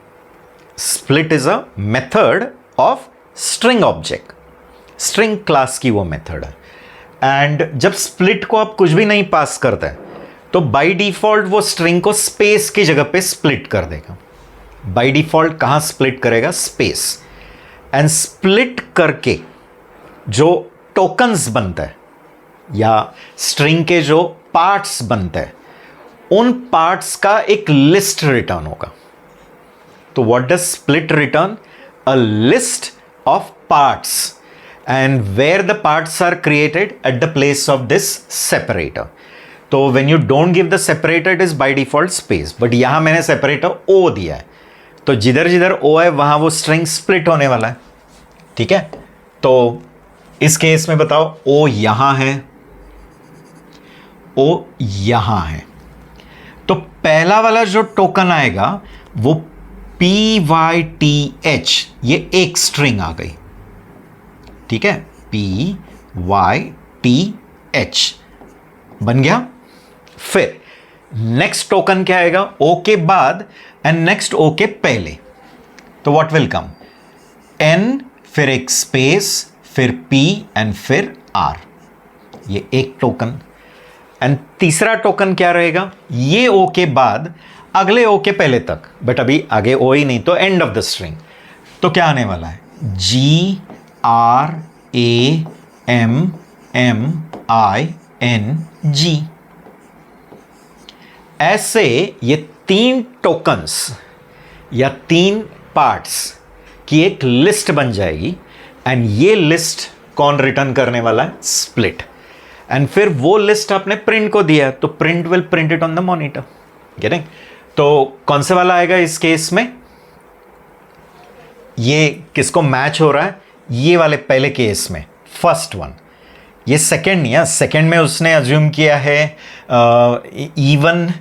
Split is a method of string object, string class की वो मेथड है। एंड जब स्प्लिट को आप कुछ भी नहीं पास करते तो बाय डिफॉल्ट वो स्ट्रिंग को स्पेस की जगह पे स्प्लिट कर देगा। बाय डिफॉल्ट कहां स्प्लिट करेगा, स्पेस। एंड स्प्लिट करके जो टोकन्स बनता है या स्ट्रिंग के जो पार्ट्स बनते हैं उन पार्ट्स का एक लिस्ट रिटर्न होगा। तो what does split return, a list of parts and where the parts are created at the place of this separator. तो when you don't give the separator it is by default space, but यहां मैंने separator ओ दिया है, तो जिधर जिधर ओ है वहां वो स्ट्रिंग स्प्लिट होने वाला है, ठीक है। तो इस केस में बताओ, ओ यहां है, ओ यहां है, तो पहला वाला जो टोकन आएगा वो PYTH, ये एक स्ट्रिंग आ गई, ठीक है, PYTH बन गया। फिर नेक्स्ट टोकन क्या आएगा, ओ के बाद एंड नेक्स्ट ओ के पहले, तो व्हाट विल कम, N फिर एक स्पेस फिर P एंड फिर R, ये एक टोकन। एंड तीसरा टोकन क्या रहेगा, ये ओ के बाद अगले ओ के पहले तक, बट अभी आगे ओ ही नहीं, तो एंड ऑफ द स्ट्रिंग, तो क्या आने वाला है, GRAMMING। ऐसे ये 3 टोकन्स या 3 पार्ट्स की एक लिस्ट बन जाएगी एंड ये लिस्ट कौन रिटर्न करने वाला है, स्प्लिट। एंड फिर वो लिस्ट आपने प्रिंट को दिया तो print will print it on the monitor, getting. तो कौन से वाला आएगा इस केस में, ये किसको मैच हो रहा है, ये वाले पहले केस में फर्स्ट वन। ये सेकंड नहीं है, सेकंड में उसने अज्यूम किया है इवन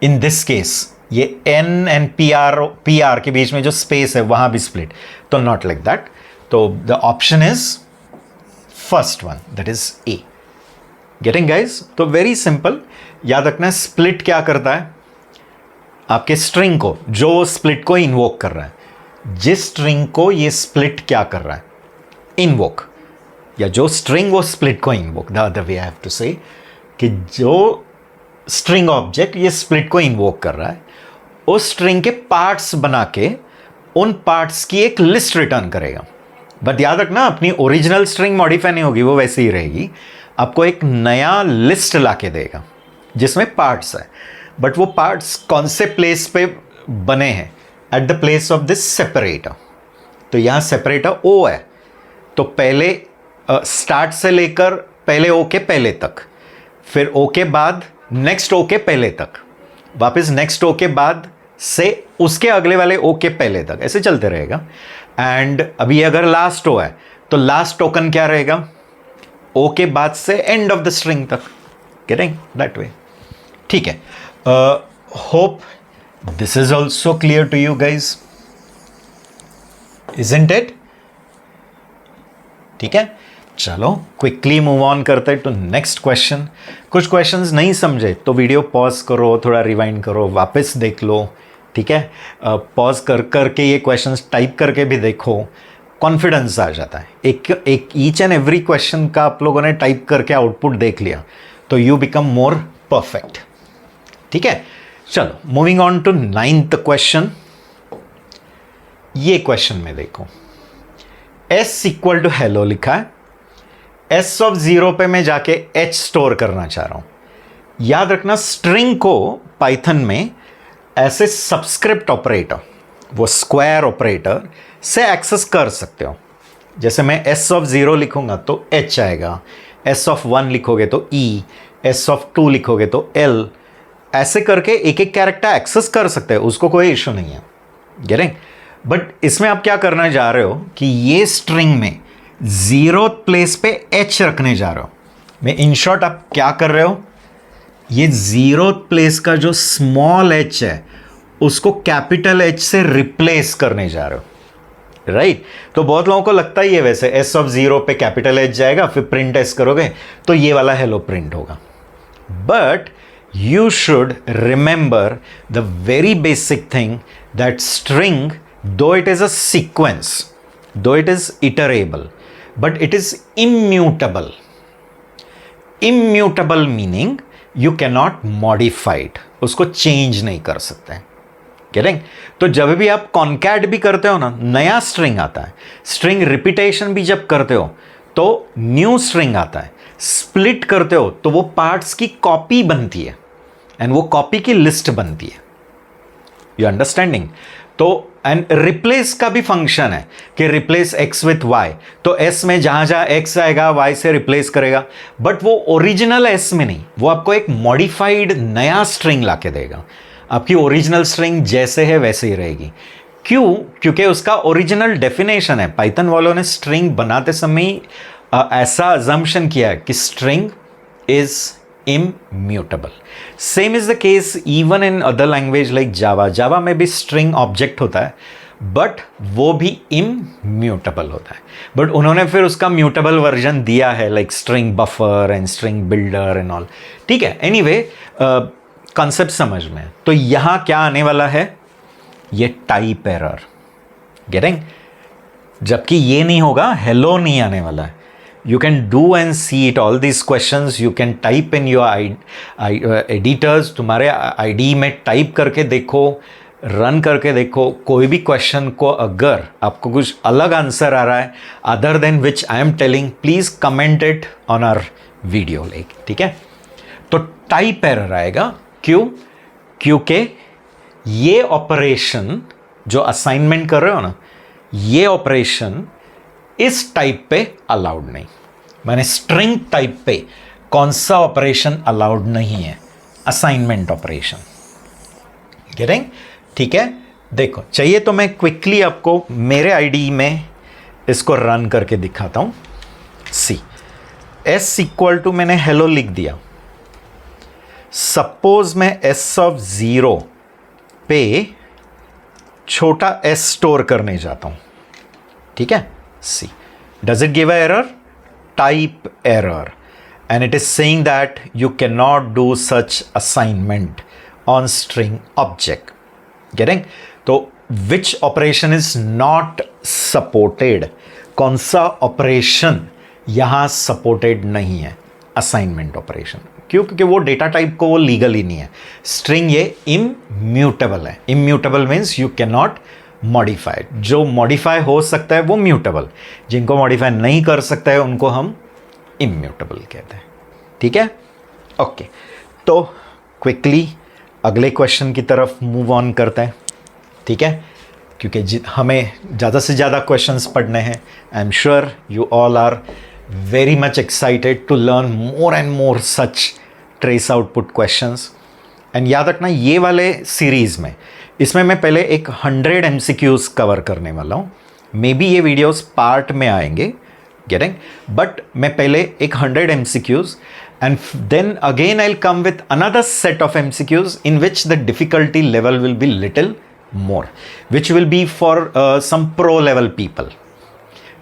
इन दिस केस ये N एंड PR के बीच में जो स्पेस है वहां भी स्प्लिट, तो नॉट लाइक दैट। तो the option is first one, that is a. Getting guys, तो वेरी सिंपल, याद रखना स्प्लिट क्या करता है, आपके स्ट्रिंग को, जो स्प्लिट को इन्वोक कर रहा है, जिस स्ट्रिंग को ये स्प्लिट क्या कर रहा है, इन्वोक, या जो स्ट्रिंग वो स्प्लिट को invoke, the other way I have to say, कि जो स्ट्रिंग ऑब्जेक्ट ये स्प्लिट को इन्वोक कर रहा है, उस स्ट्रिंग के पार्ट्स बना के उन पार्ट्स की एक लिस्ट रिटर्न करेगा। बट याद रखना, अपनी ओरिजिनल स्ट्रिंग मॉडिफाई नहीं होगी, वो वैसे ही रहेगी। आपको एक नया लिस्ट ला के देगा जिसमें पार्ट्स है, बट वो पार्ट्स कौन से प्लेस पे बने हैं, eight the place of this separator. तो यहाँ सेपरेटर ओ है, तो पहले स्टार्ट से लेकर पहले ओ के पहले तक, फिर ओ के बाद नेक्स्ट ओ के पहले तक, वापस नेक्स्ट ओ के बाद से उसके अगले वाले ओ के पहले तक, ऐसे चलते रहेगा। एंड अभी अगर लास्ट ओ है तो लास्ट टोकन क्या रहेगा, ओ के बाद से एंड ऑफ द स्ट्रिंग तक। Getting that way? ठीक है। Hope this is also clear to you guys, isn't it? ठीक है, चलो क्विकली मूव ऑन करते हैं टू नेक्स्ट क्वेश्चन। कुछ क्वेश्चंस नहीं समझे तो वीडियो पॉज करो, थोड़ा रिवाइंड करो, वापस देख लो। ठीक है, पॉज कर करके ये क्वेश्चंस टाइप करके भी देखो, कॉन्फिडेंस आ जाता है। एक ईच एंड एवरी क्वेश्चन का आप लोगों ने टाइप करके आउटपुट देख लिया तो यू बिकम मोर परफेक्ट। ठीक है, चलो moving on to 9th question. ये क्वेश्चन में देखो, s इक्वल टू हेलो लिखा है, s ऑफ 0 पे मैं जाके h स्टोर करना चाह रहा हूं। याद रखना, स्ट्रिंग को पाइथन में ऐसे सब्सक्रिप्ट ऑपरेटर, वो स्क्वायर ऑपरेटर से एक्सेस कर सकते हो। जैसे मैं s ऑफ 0 लिखूंगा तो h आएगा, s ऑफ 1 लिखोगे तो e, s ऑफ 2 लिखोगे तो l, ऐसे करके एक एक कैरेक्टर एक्सेस कर सकते हो, उसको कोई इशू नहीं है। गेटिंग? बट इसमें आप क्या करना जा रहे हो कि ये स्ट्रिंग में 0th प्लेस पे h रखने जा रहे हो। मैं इन शॉर्ट आप क्या कर रहे हो, ये 0th प्लेस का जो स्मॉल h है उसको कैपिटल H से रिप्लेस करने जा रहे हो। राइट? तो बहुत लोगों को लगता ही है वैसे, s ऑफ 0 पे कैपिटल H जाएगा, फिर प्रिंट s करोगे तो ये वाला हेलो प्रिंट होगा। But you should remember the very basic thing that string, though it is a sequence, though it is iterable, but it is immutable. Immutable meaning you cannot modify it, उसको change नहीं कर सकते हैं। Getting? तो जब भी आप concat भी करते हो ना, नया स्ट्रिंग आता है। स्ट्रिंग रिपीटेशन भी जब करते हो तो न्यू स्ट्रिंग आता है। स्प्लिट करते हो तो वो पार्ट्स की कॉपी बनती है एंड वो कॉपी की लिस्ट बनती है। You understanding? तो एंड रिप्लेस का भी फंक्शन है कि रिप्लेस x विथ y, तो s में जहां जहां x आएगा y से रिप्लेस करेगा, बट वो ओरिजिनल s में नहीं, वो आपको एक मॉडिफाइड नया स्ट्रिंग लाके देगा। आपकी ओरिजिनल स्ट्रिंग जैसे है वैसे ही रहेगी। क्यों? क्योंकि उसका ओरिजिनल डेफिनेशन है। पाइथन वालों ने स्ट्रिंग बनाते समय ऐसा अजम्पशन किया है कि string is immutable. Same is the case even in other language like Java. Java में भी string object होता है, but वो भी immutable होता है। but उन्होंने फिर उसका mutable version दिया है like string buffer and string builder and all. ठीक है, anyway concept समझ में। तो यहाँ क्या आने वाला है, ये type error. Getting? जबकि ये नहीं होगा, hello नहीं आने वाला है। You can do and see it, all these questions you can type in your editors, तुम्हारे IDE में टाइप करके देखो, रन करके देखो। कोई भी क्वेश्चन को अगर आपको कुछ अलग आंसर आ रहा है other than which I am telling, please comment it on our video link. ठीक है, तो टाइप एरर आएगा। क्यों? क्योंकि ये ऑपरेशन जो असाइनमेंट कर रहे हो ना, ये ऑपरेशन इस टाइप पे अलाउड नहीं। मैंने स्ट्रिंग टाइप पे कौन सा ऑपरेशन अलाउड नहीं है? Assignment operation. गेटिंग? ठीक है, देखो चाहिए तो मैं क्विकली आपको मेरे आईडी में इसको रन करके दिखाता हूं। सी s इक्वल टू, मैंने हेलो लिख दिया। सपोज मैं s ऑफ 0 पे छोटा s स्टोर करने जाता हूं। ठीक है, see, does it give an error? Type error, and it is saying that you cannot do such assignment on string object. Getting? तो which operation is not supported? कौन सा ऑपरेशन यहाँ सपोर्टेड नहीं है? Assignment operation. क्यों? क्योंकि वो data type को वो लीगल ही नहीं है। स्ट्रिंग ये इम्यूटेबल है। Immutable means you can not modified. जो मॉडिफाई हो सकता है वो म्यूटेबल, जिनको मॉडिफाई नहीं कर सकता है उनको हम इम्यूटेबल कहते हैं। ठीक है, ओके। तो क्विकली अगले क्वेश्चन की तरफ मूव ऑन करते हैं। ठीक है, क्योंकि हमें ज़्यादा से ज़्यादा क्वेश्चंस पढ़ने हैं। I am sure you all are very much excited to learn more and more such trace output questions. And याद रखना, ये वाले सीरीज़ में, इसमें मैं पहले एक 100 MCQs कवर करने वाला हूँ। मे बी ये वीडियोस पार्ट में आएंगे, गेटिंग, बट मैं पहले एक 100 MCQs and then again I'll come with another set of MCQs in which the difficulty level will be little more, which will be for some pro level people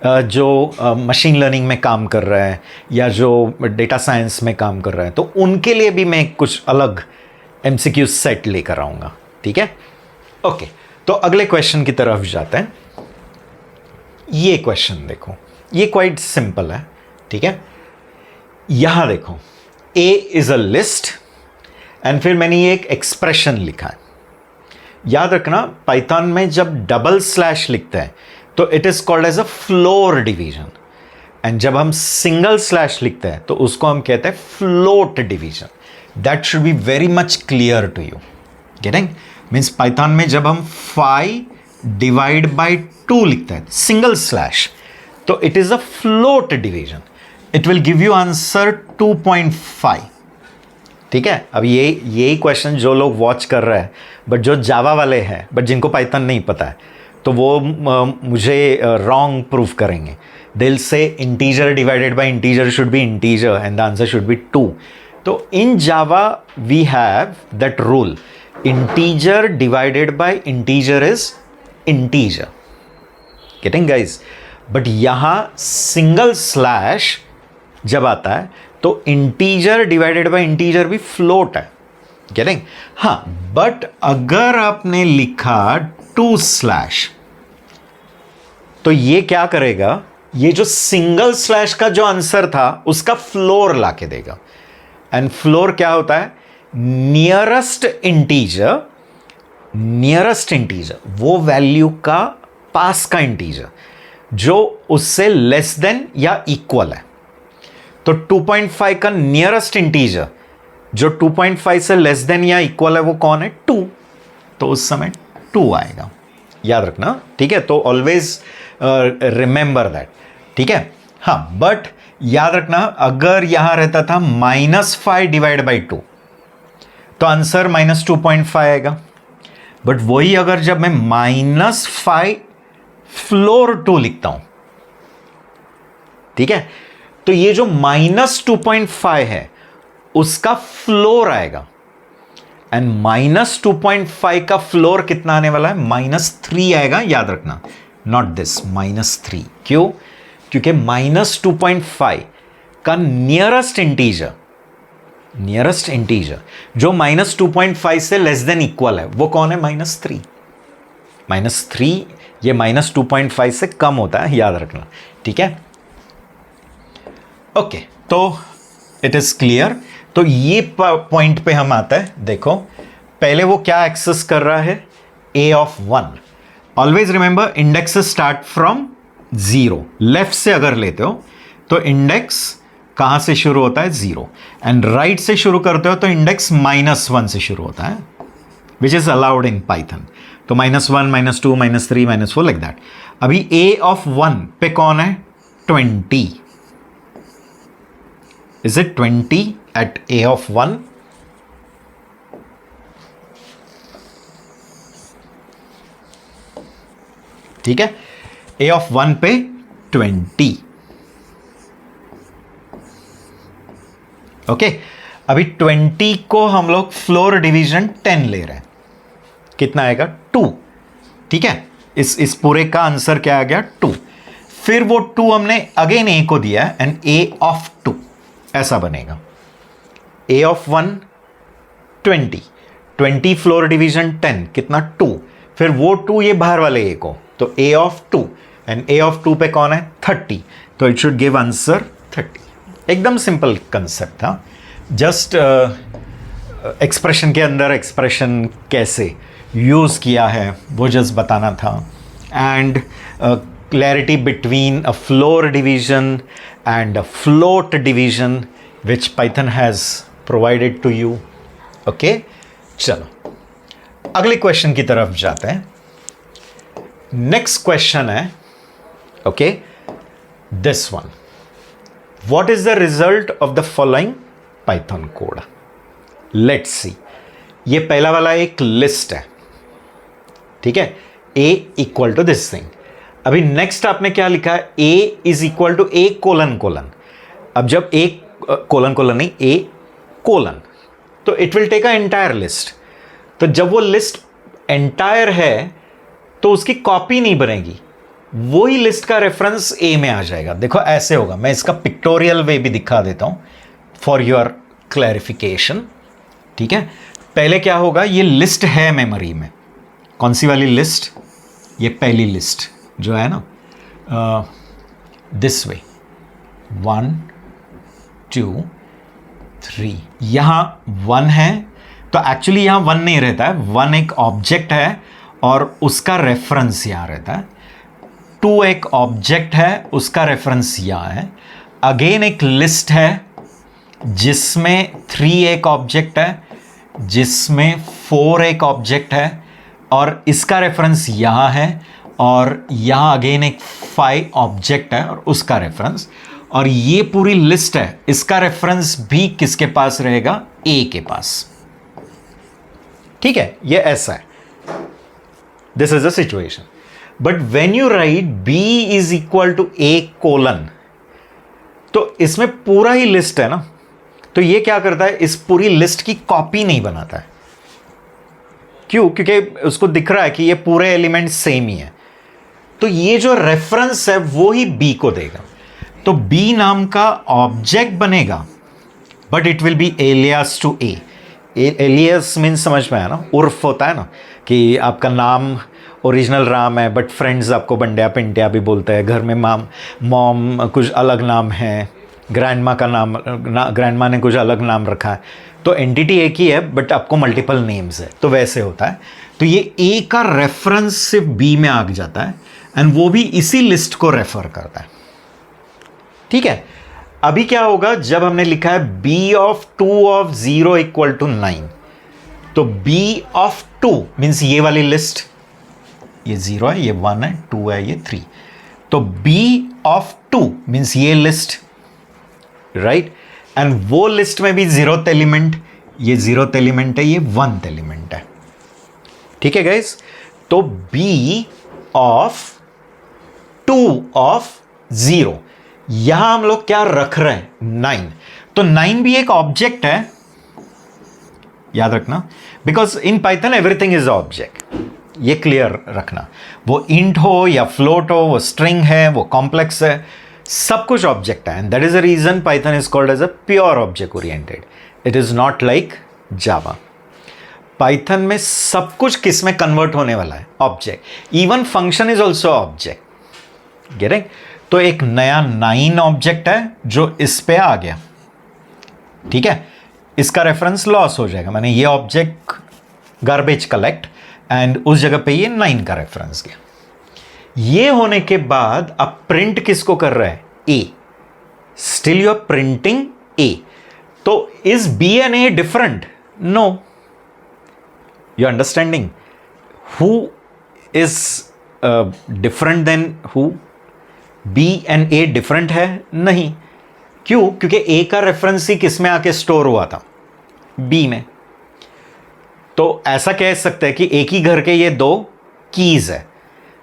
जो machine learning में काम कर रहे हैं या जो डेटा साइंस में काम कर रहे हैं, तो उनके लिए भी मैं कुछ अलग MCQ सेट लेकर आऊँगा। ठीक है, ओके। तो अगले क्वेश्चन की तरफ जाते हैं। ये क्वेश्चन देखो, ये क्वाइट सिंपल है। ठीक है, यहां देखो, ए इज अ लिस्ट एंड फिर मैंने ये एक एक्सप्रेशन लिखा है। याद रखना, पाइथन में जब डबल स्लैश लिखते हैं तो it is called as a floor division, and जब हम सिंगल स्लैश लिखते हैं तो उसको हम कहते हैं float division. That should be very much clear to you. Getting? Means Python में जब हम 5 डिवाइड बाई 2 लिखते हैं सिंगल स्लैश, तो it is a float division. It will give you answer 2.5। ठीक है, अब यही क्वेश्चन जो लोग वॉच कर रहे हैं बट जो जावा वाले हैं बट जिनको पाइथन नहीं पता है, तो वो मुझे रॉन्ग प्रूफ करेंगे। They will say integer divided by integer should be integer and the answer should be 2। तो in Java we have that rule, integer divided by integer is integer. Getting guys? But यहां single slash जब आता है तो integer divided by integer भी float है। Getting? हाँ, but अगर आपने लिखा 2 स्लैश, तो ये क्या करेगा, ये जो सिंगल स्लैश का जो आंसर था उसका फ्लोर लाके देगा। एंड फ्लोर क्या होता है? नियरेस्ट इंटीजर, वो वैल्यू का पास का इंटीजर जो उससे लेस देन या इक्वल है। तो 2.5 का नियरेस्ट इंटीजर जो 2.5 से लेस देन या इक्वल है वो कौन है? 2। तो उस समय 2 आएगा। याद रखना, ठीक है? तो ऑलवेज रिमेंबर दैट। ठीक है, हाँ, बट याद रखना, अगर यहां रहता था -5 डिवाइड बाई 2 तो आंसर -2.5 आएगा। बट वही अगर जब मैं -5 फ्लोर 2 लिखता हूं, ठीक है, तो ये जो -2.5 है उसका फ्लोर आएगा। एंड -2.5 का फ्लोर कितना आने वाला है? -3 आएगा। याद रखना, नॉट दिस, -3। क्यों? क्योंकि -2.5 का नियरेस्ट इंटीजर जो -2.5 से लेस देन इक्वल है वो कौन है? -3। -3 ये -2.5 से कम होता है, याद रखना। ठीक है, ओके। तो इट इज क्लियर। तो ये पॉइंट पे हम आता है। देखो, पहले वो क्या एक्सेस कर रहा है? a of 1। Always remember, index start from 0। Left से अगर लेते हो तो इंडेक्स कहां से शुरू होता है? 0। एंड राइट से शुरू करते हो तो इंडेक्स -1 से शुरू होता है, which is allowed in Python. तो -1, -2, -3, -4 लाइक दैट। अभी a ऑफ 1 पे कौन है? 20। Is it 20 at a of 1? ठीक है, a of 1 पे 20। ओके, अभी 20 को हम लोग फ्लोर डिवीजन 10 ले रहे हैं। कितना आएगा? 2। ठीक है, इस पूरे का आंसर क्या आ गया? 2। फिर वो 2 हमने अगेन a को दिया एंड a ऑफ 2 ऐसा बनेगा। a ऑफ 1 20 फ्लोर डिवीजन 10 कितना? 2। फिर वो 2 ये बाहर वाले a को, तो a of 2 and a of 2 पे कौन है? 30। तो इट शुड गिव आंसर 30। एकदम सिंपल कंसेप्ट था। जस्ट एक्सप्रेशन के अंदर एक्सप्रेशन कैसे यूज़ किया है वो जस्ट बताना था, and clarity between a floor division and a float division which Python has provided to you. Okay, चलो अगले क्वेश्चन की तरफ जाते हैं। नेक्स्ट क्वेश्चन है, okay, this one, what is the result of the following Python code? Let's see. ये पहला वाला एक लिस्ट है, ठीक है, a equal to this thing. अभी नेक्स्ट आपने क्या लिखा है? a is equal to a colon colon. अब जब a कोलन कोलन नहीं, a कोलन, तो it will take a entire list. तो जब वो लिस्ट एंटायर है तो उसकी कॉपी नहीं बनेगी, वही लिस्ट का रेफरेंस a में आ जाएगा। देखो ऐसे होगा, मैं इसका पिक्टोरियल वे भी दिखा देता हूं फॉर योर क्लैरिफिकेशन, ठीक है। पहले क्या होगा, ये लिस्ट है मेमोरी में। कौन सी वाली लिस्ट? ये पहली लिस्ट जो है ना, दिस वे 1 2 3, यहां 1 है, तो एक्चुअली यहां 1 नहीं रहता है, 1 एक ऑब्जेक्ट है और उसका रेफरेंस यहां रहता है। 2 एक ऑब्जेक्ट है, उसका रेफरेंस यहां है। अगेन एक लिस्ट है जिसमें 3 एक ऑब्जेक्ट है, जिसमें 4 एक ऑब्जेक्ट है, और इसका रेफरेंस यहां है, और यहां अगेन एक 5 ऑब्जेक्ट है और उसका रेफरेंस, और ये पूरी लिस्ट है, इसका रेफरेंस भी किसके पास रहेगा? ए के पास, ठीक है। ये ऐसा है, this is the situation. But when you write b is equal to a colon, तो इसमें पूरा ही लिस्ट है ना, तो ये क्या करता है, इस पूरी लिस्ट की कॉपी नहीं बनाता है। क्यों? क्योंकि उसको दिख रहा है कि ये पूरे एलिमेंट सेम ही है, तो ये जो रेफरेंस है वो ही b को देगा। तो b नाम का ऑब्जेक्ट बनेगा, but it will be alias to a। Alias means समझ में आया ना, उर्फ होता है ना, कि आपका नाम ओरिजिनल राम है बट फ्रेंड्स आपको बंड्या पिंट्या भी बोलते हैं, घर में मॉम कुछ अलग नाम है, ग्रैंडमा का नाम ग्रैंडमा ने कुछ अलग नाम रखा है, तो एंटिटी एक ही है बट आपको मल्टीपल नेम्स है, तो वैसे होता है। तो ये ए का रेफरेंस सिर्फ बी में आ जाता है, एंड वो भी इसी लिस्ट को रेफर करता है, ठीक है। अभी क्या होगा, जब हमने लिखा है b of 2 of 0 equal to 9, तो b ऑफ 2 मीन्स ये वाली लिस्ट, ये 0 है, ये 1 है, 2 है, ये 3, तो b ऑफ 2 मीन्स ये लिस्ट, राइट, एंड वो लिस्ट में भी 0th एलिमेंट, ये 0th एलिमेंट है, ये 1th एलिमेंट है, ठीक है गाइस। तो b ऑफ 2 ऑफ 0, यहां हम लोग क्या रख रहे हैं? 9। तो 9 भी एक ऑब्जेक्ट है, याद रखना, because in Python everything is object, ये क्लियर रखना। वो इंट हो या फ्लोट हो, वो स्ट्रिंग है, वो कॉम्प्लेक्स है, सब कुछ ऑब्जेक्ट है, and that is a reason Python is called as a pure object oriented. It is not like Java. Python में सब कुछ किस में कन्वर्ट होने वाला है? Object. Even function is also object, getting? तो एक नया 9 ऑब्जेक्ट है जो इस पे आ गया, ठीक है, इसका रेफरेंस लॉस हो जाएगा, मैंने ये ऑब्जेक्ट गार्बेज कलेक्ट, एंड उस जगह पे ये 9 का रेफरेंस गया। ये होने के बाद अब प्रिंट किसको कर रहा है? A. Still you are printing A. तो is B and A different? No. You understanding? Who is different then who? B and A different है? नहीं। क्यों? क्योंकि ए का रेफरेंस ही किस में आके स्टोर हुआ था? बी में। तो ऐसा कह सकते हैं कि एक ही घर के ये 2 कीज है,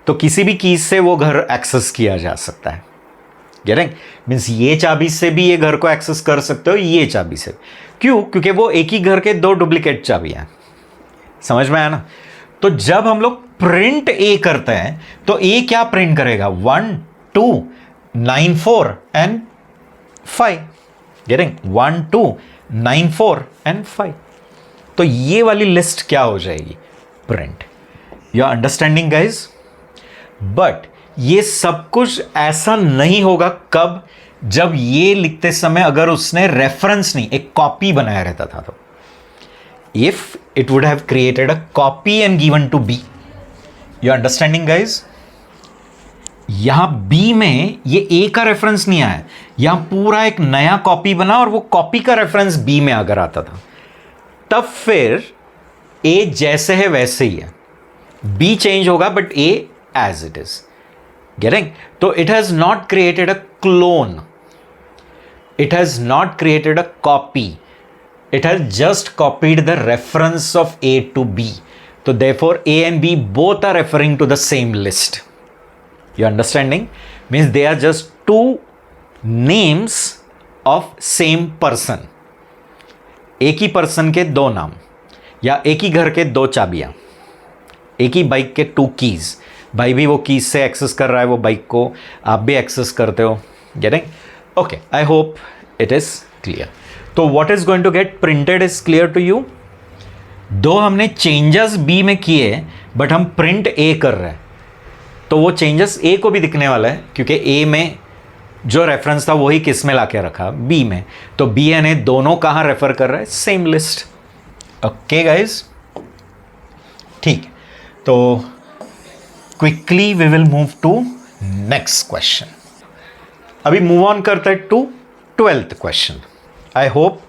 तो किसी भी कीज से वो घर एक्सेस किया जा सकता है। गेटिंग? मीन्स ये चाबी से भी ये घर को एक्सेस कर सकते हो, ये चाबी से। क्यों? क्योंकि वो एक ही घर के 2 डुप्लीकेट चाबी हैं। समझ में आया ना? तो जब हम लोग प्रिंट ए करते हैं तो ए क्या प्रिंट करेगा? 1 2 9 4 एंड 5। गेटिंग? 1 2 9 4 एंड 5। तो ये वाली लिस्ट क्या हो जाएगी? Print. You are understanding guys? But ये सब कुछ ऐसा नहीं होगा। कब? जब ये लिखते समय अगर उसने रेफरेंस नहीं, एक कॉपी बनाया रहता था। तो if it would have created a copy and given to B. You understanding guys? यहां B में ये A का रेफरेंस नहीं आया, यहां पूरा एक नया कॉपी बना और वो कॉपी का रेफरेंस B में अगर आता था, तब फिर A जैसे है वैसे ही है, B चेंज होगा but A as it is. Getting? तो it has not created a clone, it has not created a copy, it has just copied the reference of A to B. So therefore A and B both are referring to the same list. You understanding? Means they are just two names of same person. एक ही person के दो नाम, या एक ही घर के दो चाबियां, एक ही बाइक के टू कीज. भाई भी वो कीज से एक्सेस कर रहा है वो बाइक को, आप भी एक्सेस करते हो. Getting? Okay, I hope it is clear. तो what is going to get printed is clear to you. दो हमने changes B में किए बट हम print A कर रहे हैं, तो वो changes A को भी दिखने वाला है क्योंकि A में जो रेफरेंस था वही किस में लाके रखा, B में. तो B and A दोनों कहाँ रेफर कर रहा है? Same list. ओके गाइज, ठीक. तो quickly we will move to next question. अभी मूव ऑन करते हैं टू 12th क्वेश्चन. I hope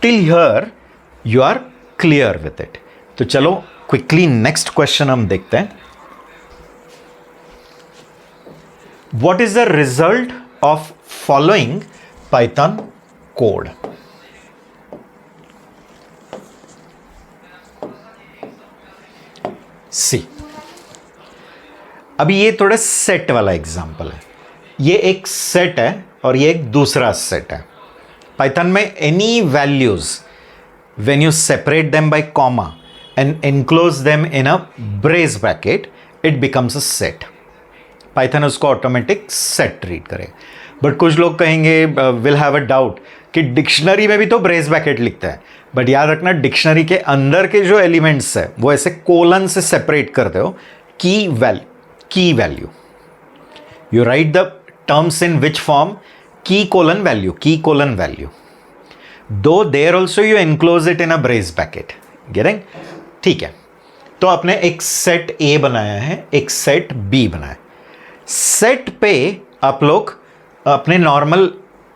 till here you are clear with it. तो चलो क्विकली नेक्स्ट क्वेश्चन हम देखते हैं. What is the result of following Python code? See, अभी ये थोड़ा सेट वाला एग्जांपल है. ये एक सेट है और ये एक दूसरा सेट है. पाइथन में any values when you separate them by comma and enclose them in a brace bracket it becomes a set. Python उसको ऑटोमेटिक सेट ट्रीट करे. बट कुछ लोग कहेंगे, विल हैव अ डाउट कि डिक्शनरी में भी तो ब्रेस ब्रैकेट लिखता है. बट याद रखना, डिक्शनरी के अंदर के जो एलिमेंट्स है वो ऐसे कोलन से सेपरेट करते हो. की value you write the terms in which form? Key colon value. Though there also you enclose it in a brace bracket. Getting? ठीक है. तो आपने एक सेट A बनाया है, एक सेट B बनाया. सेट पे आप लोग अपने नॉर्मल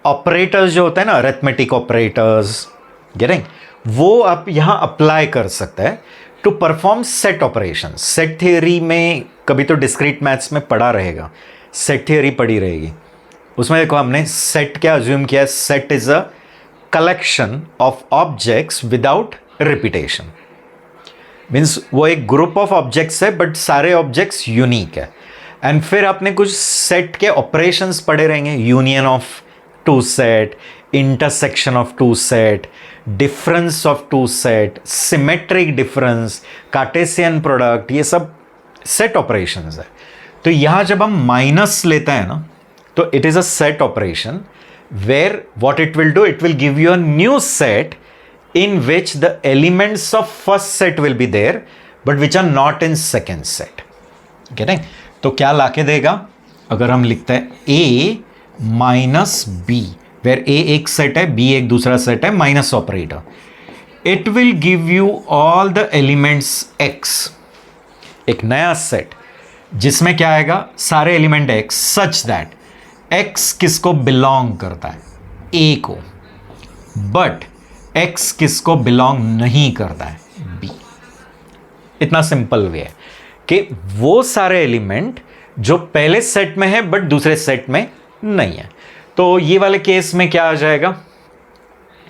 ऑपरेटर्स जो होते हैं ना, अरिथमेटिक ऑपरेटर्स, गेटिंग, वो आप यहां अप्लाई कर सकते हैं to perform set operation. Set theory में कभी तो डिस्क्रीट मैथ्स में पढ़ा रहेगा, सेट थियरी पढ़ी रहेगी. उसमें देखो हमने सेट क्या अज्यूम किया है? Set is a collection of objects without repetition. Means वो एक ग्रुप ऑफ ऑब्जेक्ट्स है बट सारे ऑब्जेक्ट्स यूनिक है. एंड फिर आपने कुछ सेट के ऑपरेशंस पढ़े रहेंगे, union of two set, intersection of two set, difference of two set, symmetric difference, cartesian product, ये सब सेट ऑपरेशंस है. तो यहां जब हम माइनस लेते हैं ना, तो it is a set operation where what it will do, it will give you a new set in which the elements of first set will be there but which are not in second set. Getting? तो क्या लाके देगा? अगर हम लिखते हैं a minus b, where a एक set है, b एक दूसरा सेट है, minus operator, it will give you all the elements x. एक नया सेट जिसमें क्या आएगा? सारे element x, such that x किसको बिलोंग करता है? a को. बट x किसको बिलोंग नहीं करता है? b. इतना सिंपल वे है कि वो सारे एलिमेंट जो पहले सेट में है बट दूसरे सेट में नहीं है. तो ये वाले केस में क्या आ जाएगा?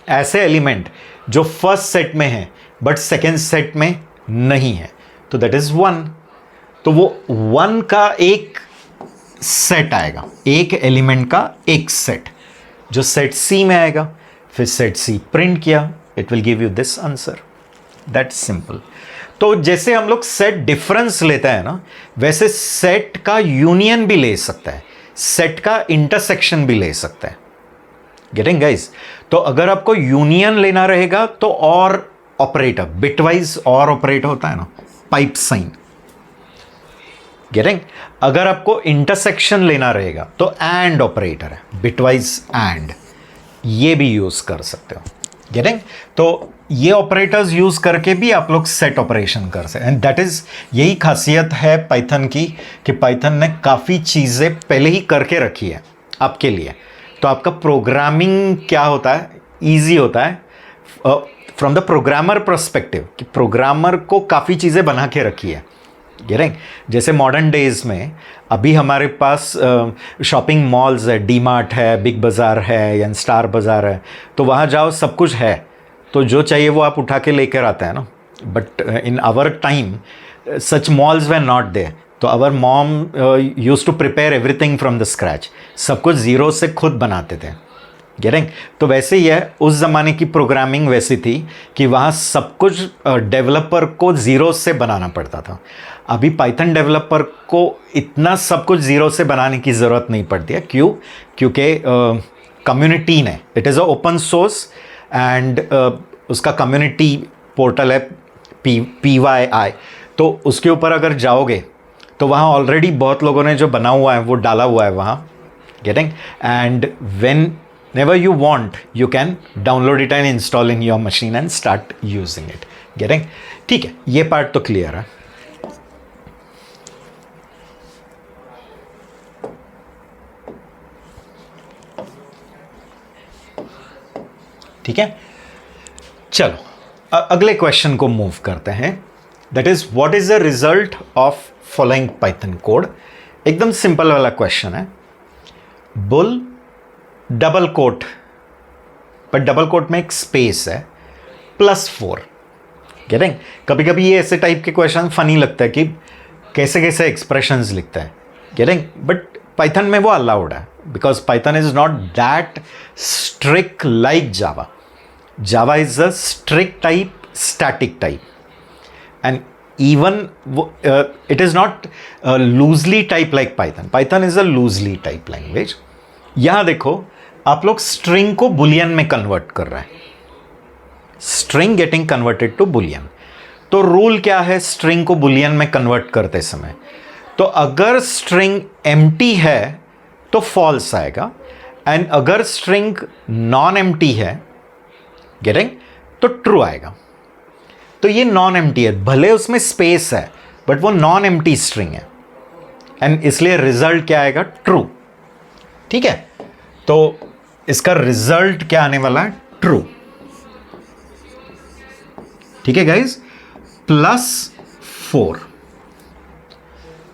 ऐसे एलिमेंट जो फर्स्ट सेट में है बट सेकेंड सेट में नहीं है, तो दैट इज 1. तो वो 1 का एक सेट आएगा, एक एलिमेंट का एक सेट, जो सेट C में आएगा. फिर सेट C प्रिंट किया, it will give you this answer. That simple. तो जैसे हम लोग सेट डिफरेंस लेते हैं ना, वैसे सेट का यूनियन भी ले सकता है, सेट का इंटरसेक्शन भी ले सकता है. Getting guys? तो अगर आपको यूनियन लेना रहेगा तो और ऑपरेटर, बिटवाइज और ऑपरेटर होता है ना, पाइप साइन. गेटिंग? अगर आपको इंटरसेक्शन लेना रहेगा तो एंड ऑपरेटर है, बिटवाइज एंड, ये भी यूज कर सकते हो. गेटिंग? तो ये ऑपरेटर्स यूज करके भी आप लोग सेट ऑपरेशन कर सकते, एंड दैट इज, यही खासियत है पाइथन की कि पाइथन ने काफ़ी चीज़ें पहले ही करके रखी है आपके लिए। तो आपका प्रोग्रामिंग क्या होता है, ईजी होता है फ्रॉम द प्रोग्रामर पर्सपेक्टिव, कि प्रोग्रामर को काफ़ी चीज़ें बना के रखी है। गेटिंग, जैसे मॉडर्न डेज में अभी हमारे पास शॉपिंग मॉल्स है, डी मार्ट है, बिग बाज़ार है या स्टार बाज़ार है, तो वहाँ जाओ सब कुछ है, तो जो चाहिए वो आप उठा के लेकर आते हैं ना। But in our time such malls were not there, तो our mom used to prepare everything from the scratch, सब कुछ ज़ीरो से खुद बनाते थे। गेटिंग, तो वैसे ही है, उस ज़माने की प्रोग्रामिंग वैसी थी कि वहाँ सब कुछ डेवलपर को ज़ीरो से बनाना पड़ता था। अभी पाइथन डेवलपर को इतना सब कुछ ज़ीरो से बनाने की ज़रूरत नहीं पड़ती है। क्यों? क्योंकि कम्युनिटी ने, it is a open source and उसका कम्युनिटी पोर्टल है PYI, तो उसके ऊपर अगर जाओगे तो वहाँ ऑलरेडी बहुत लोगों ने जो बना हुआ है वो डाला हुआ है वहाँ। Getting, and when never you want, you can download it and install in your machine and start using it. Getting? ठीक है, ये पार्ट तो क्लियर है। ठीक है, चलो अगले क्वेश्चन को मूव करते हैं। That is, what is the result of following Python code. एकदम सिंपल वाला क्वेश्चन है। Bool double quote, but double quote में एक स्पेस है, +4। गेटिंग, कभी कभी ये ऐसे टाइप के क्वेश्चन फनी लगता है कि कैसे कैसे एक्सप्रेशंस लिखता है। गेटिंग, बट पाइथन में वो अलाउड है, because Python is not that strict like Java. Java is a strict type, static type, and even it is not loosely type like Python. Python is a loosely type language. यहां देखो, आप लोग string को Boolean में convert कर रहे हैं, string getting converted to boolean. तो रूल क्या है स्ट्रिंग को बुलियन में कन्वर्ट करते समय? तो अगर स्ट्रिंग एम्प्टी है तो फॉल्स आएगा, एंड अगर स्ट्रिंग नॉन एम्प्टी है, गेटिंग, तो ट्रू आएगा। तो ये नॉन एम्प्टी है, भले उसमें स्पेस है बट वो नॉन एम्प्टी स्ट्रिंग है, एंड इसलिए रिजल्ट क्या आएगा? ट्रू। ठीक है, तो इसका रिजल्ट क्या आने वाला है? ट्रू। ठीक है गाइज, +4,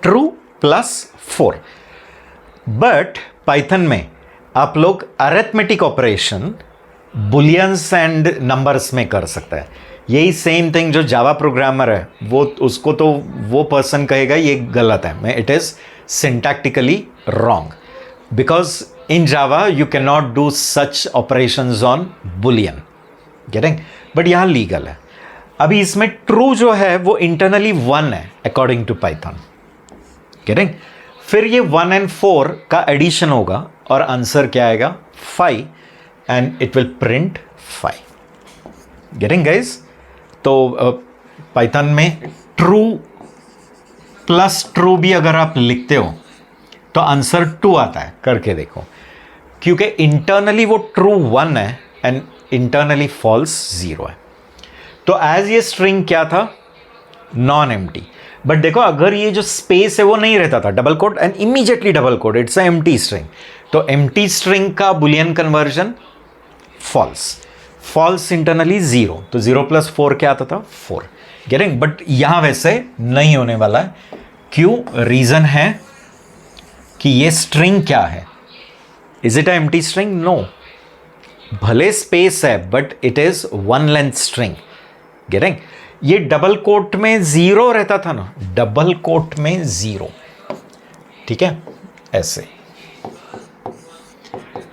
ट्रू +4। बट पाइथन में आप लोग arithmetic operation bullions and numbers में कर सकता है। यही सेम थिंग जो जावा प्रोग्रामर है वो, उसको तो वो पर्सन कहेगा ये गलत है, मैं it is syntactically wrong, because in Java you can not do such operations on Boolean. Getting, but यहां लीगल है। अभी इसमें ट्रू जो है वो इंटरनली 1 है अकॉर्डिंग टू पाइथन। गेटिंग, फिर ये 1 and 4 का एडिशन होगा और आंसर क्या आएगा? 5, and it will print 5। Getting guys, तो पाइथन में ट्रू प्लस ट्रू भी अगर आप लिखते हो तो आंसर 2 आता है, करके देखो, क्योंकि इंटरनली वो ट्रू 1 है एंड इंटरनली फॉल्स 0 है। तो एज ये स्ट्रिंग क्या था? Non empty. बट देखो, अगर ये जो स्पेस है वो नहीं रहता था, double quote and immediately double quote, it's a empty string, तो एम्प्टी स्ट्रिंग का boolean conversion false, false internally 0, तो 0 + 4 क्या आता था? 4। गेटिंग, बट यहां वैसे नहीं होने वाला है। क्यों? रीजन है कि ये स्ट्रिंग क्या है? Is it a empty string? No, भले स्पेस है but it is 1 length string. Getting, ये डबल कोट में 0 रहता था ना, डबल कोट में 0, ठीक है, ऐसे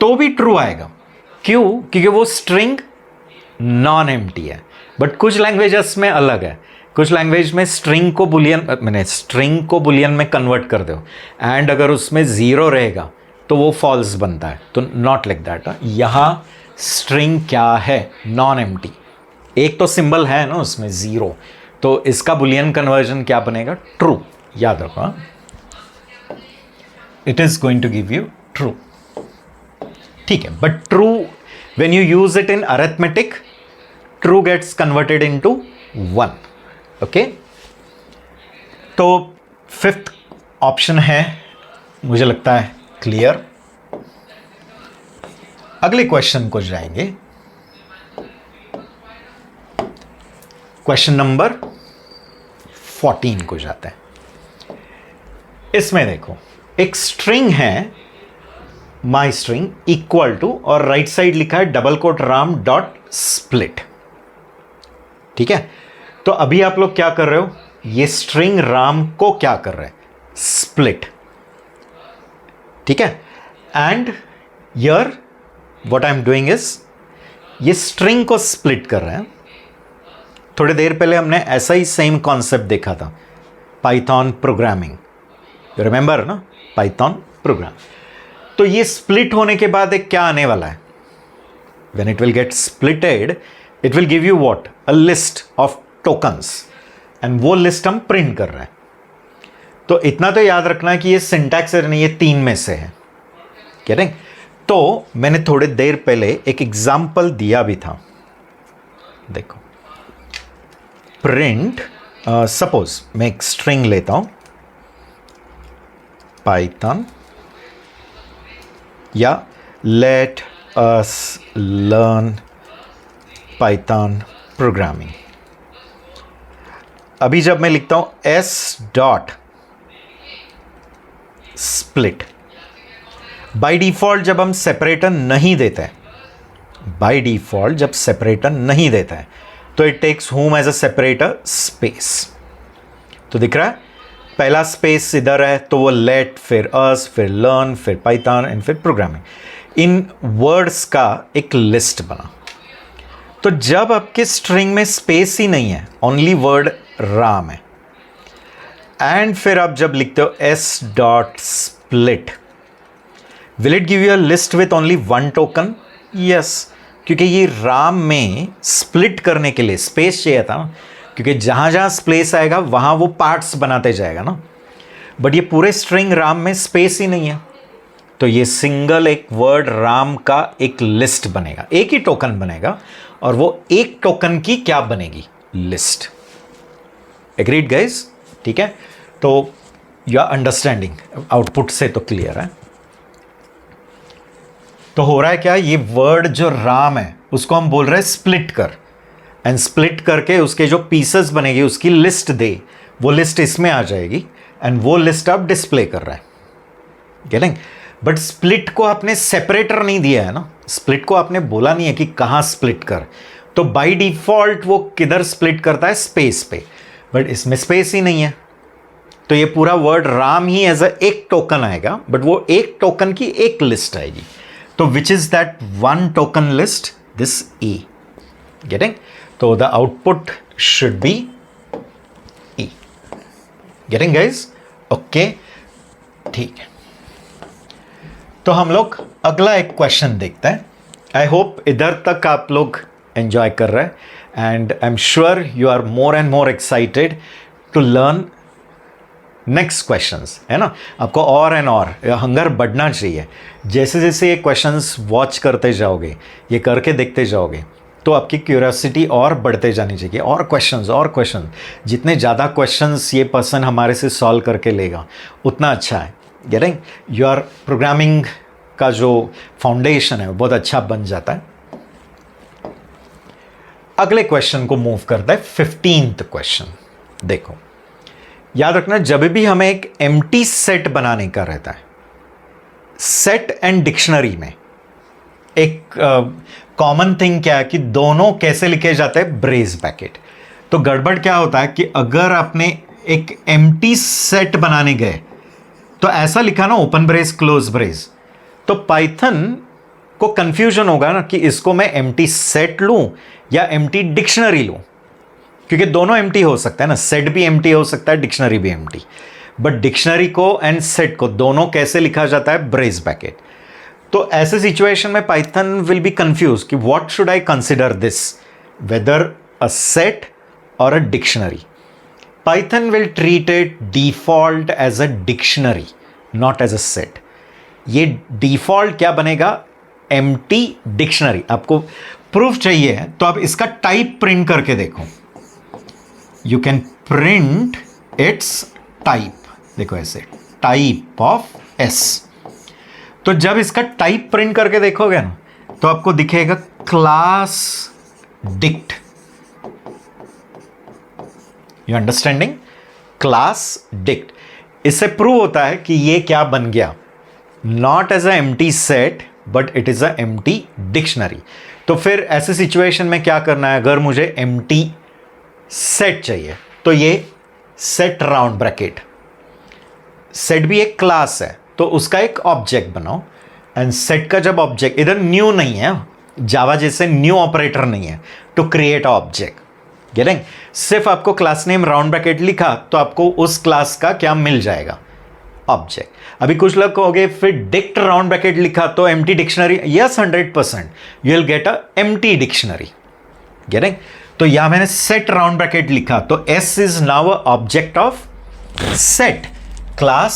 तो भी ट्रू आएगा। क्यों? क्योंकि वो स्ट्रिंग नॉन एम्प्टी है। बट कुछ लैंग्वेजेस में अलग है, कुछ लैंग्वेज में स्ट्रिंग को बुलियन, मैंने स्ट्रिंग को बुलियन में कन्वर्ट कर दो, एंड अगर उसमें 0 रहेगा तो वो फॉल्स बनता है, तो नॉट लाइक दैट। यहां स्ट्रिंग क्या है? Non empty. एक तो सिंबल है ना उसमें 0, तो इसका बुलियन कन्वर्जन क्या बनेगा? ट्रू। याद रखो, it is going to give you true. ठीक है, but true when you use it in arithmetic, true gets converted into 1. Okay, तो फिफ्थ ऑप्शन है, मुझे लगता है क्लियर. अगले क्वेश्चन को जाएंगे. क्वेश्चन नंबर 14 को जाते हैं. इसमें देखो, एक स्ट्रिंग है माई स्ट्रिंग इक्वल टू, और राइट साइड लिखा है double quote Ram dot split. ठीक है, तो अभी आप लोग क्या कर रहे हो, ये स्ट्रिंग राम को क्या कर रहे हैं, स्प्लिट. ठीक है, and yeah what I am doing is, ये स्ट्रिंग को स्प्लिट कर रहे हैं. थोड़ी देर पहले हमने ऐसा ही सेम कॉन्सेप्ट देखा था, पाइथन प्रोग्रामिंग, रिमेंबर ना, पाइथन प्रोग्राम. तो ये स्प्लिट होने के बाद एक क्या आने वाला है, when it will get splitted it will give you what, a list of tokens, and वो लिस्ट हम प्रिंट कर रहे हैं. तो इतना तो याद रखना है कि ये सिंटैक्स नहीं, ये 3 में से है. गेटिंग? तो मैंने थोड़ी देर पहले एक एग्जाम्पल दिया भी था. देखो, प्रिंट, सपोज मैं एक स्ट्रिंग लेता हूं, पाइथन, या let us learn Python programming. अभी जब मैं लिखता हूं S dot split, by default जब हम सेपरेटर नहीं देते हैं, बाय डिफॉल्ट जब सेपरेटर नहीं देता है तो it takes home as a separator space. तो दिख रहा है, पहला स्पेस इधर है तो वो लेट, फिर अस, फिर लर्न, फिर पाइथन एंड फिर प्रोग्रामिंग. इन वर्ड्स का एक लिस्ट बना. तो जब आपके स्ट्रिंग में स्पेस ही नहीं है, ओनली वर्ड राम है, एंड फिर आप जब लिखते हो S dot split, will it give you a list with only 1 token? Yes, क्योंकि ये राम में स्प्लिट करने के लिए स्पेस चाहिए था ना, क्योंकि जहां जहां स्पेस आएगा वहां वो पार्ट्स बनाते जाएगा ना. बट ये पूरे स्ट्रिंग राम में स्पेस ही नहीं है, तो ये सिंगल एक वर्ड राम का एक लिस्ट बनेगा, एक ही टोकन बनेगा, और वो एक टोकन की क्या बनेगी, लिस्ट. Agreed guys? ठीक है, तो यू आर अंडरस्टैंडिंग, आउटपुट से तो क्लियर है. तो हो रहा है क्या, ये वर्ड जो राम है उसको हम बोल रहे हैं स्प्लिट कर, एंड स्प्लिट करके उसके जो पीसेस बनेगी उसकी लिस्ट दे, वो लिस्ट इसमें आ जाएगी, एंड वो लिस्ट आप डिस्प्ले कर रहा है. गेटिंग? बट स्प्लिट को आपने सेपरेटर नहीं दिया है ना, स्प्लिट को आपने बोला नहीं है कि कहाँ स्प्लिट कर, तो बाय डिफॉल्ट वो किधर स्प्लिट करता है, स्पेस पे, बट इसमें स्पेस ही नहीं है. तो ये पूरा वर्ड राम ही एज अ एक टोकन आएगा, बट वो एक टोकन की एक लिस्ट आएगी. तो which is that 1 token list, this E. Getting? तो the output should be E. Getting guys? Okay, ठीक है. तो हम लोग अगला एक क्वेश्चन देखते हैं. आई होप इधर तक आप लोग एंजॉय कर रहे हैं, and I am sure you are more and more excited to learn next questions, है ना. आपको और एंड और हंगर बढ़ना चाहिए. जैसे जैसे ये क्वेश्चंस वॉच करते जाओगे, ये करके देखते जाओगे, तो आपकी क्यूरियोसिटी और बढ़ते जानी चाहिए. और क्वेश्चंस, जितने ज़्यादा क्वेश्चंस ये पर्सन हमारे से सॉल्व करके लेगा उतना अच्छा है. गेटिंग? योर प्रोग्रामिंग का जो फाउंडेशन है वो बहुत अच्छा बन जाता है. अगले क्वेश्चन को मूव करता है 15th क्वेश्चन. देखो, याद रखना, जब भी हमें एक एम्प्टी सेट बनाने का रहता है, सेट एंड डिक्शनरी में एक कॉमन थिंग क्या है कि दोनों कैसे लिखे जाते हैं, ब्रेस ब्रैकेट. तो गड़बड़ क्या होता है कि अगर आपने एक एम्प्टी सेट बनाने गए तो ऐसा लिखा ना, ओपन ब्रेस क्लोज ब्रेस, तो पाइथन को कंफ्यूजन होगा ना कि इसको मैं एम्प्टी सेट लूं या एम्प्टी डिक्शनरी लूं, क्योंकि दोनों एम्प्टी हो सकता है ना, सेट भी एम्प्टी हो सकता है, डिक्शनरी भी एम्प्टी. बट डिक्शनरी को एंड सेट को दोनों कैसे लिखा जाता है, ब्रेस ब्रैकेट. तो ऐसे सिचुएशन में पाइथन विल बी कंफ्यूज कि what should I consider this, whether a set और a dictionary. Python will treat it default as a dictionary, not as a set. ये डिफॉल्ट क्या बनेगा, एम्प्टी डिक्शनरी. आपको proof चाहिए तो आप इसका टाइप प्रिंट करके देखो, you can print it's type, देखो ऐसे टाइप ऑफ एस। तो जब इसका टाइप प्रिंट करके देखोगे ना तो आपको दिखेगा class dict, you understanding, class dict. इससे प्रूव होता है कि ये क्या बन गया, not as a empty set but it is a empty dictionary. तो फिर ऐसे सिचुएशन में क्या करना है, अगर मुझे एम्प्टी सेट चाहिए तो ये सेट राउंड ब्रैकेट, सेट भी एक क्लास है तो उसका एक ऑब्जेक्ट बनाओ, एंड सेट का जब ऑब्जेक्ट, इधर न्यू नहीं है, जावा जैसे न्यू ऑपरेटर नहीं है टू क्रिएट ऑब्जेक्ट, गेटिंग, सिर्फ आपको क्लास नेम राउंड ब्रैकेट लिखा तो आपको उस क्लास का क्या मिल जाएगा, ऑब्जेक्ट। अभी कुछ लोग कहोगे फिर डिक्ट राउंड ब्रैकेट लिखा तो empty dictionary, yes 100% you will get a empty dictionary, getting. तो यहां मैंने सेट राउंड ब्रैकेट लिखा तो S is now a object of set, class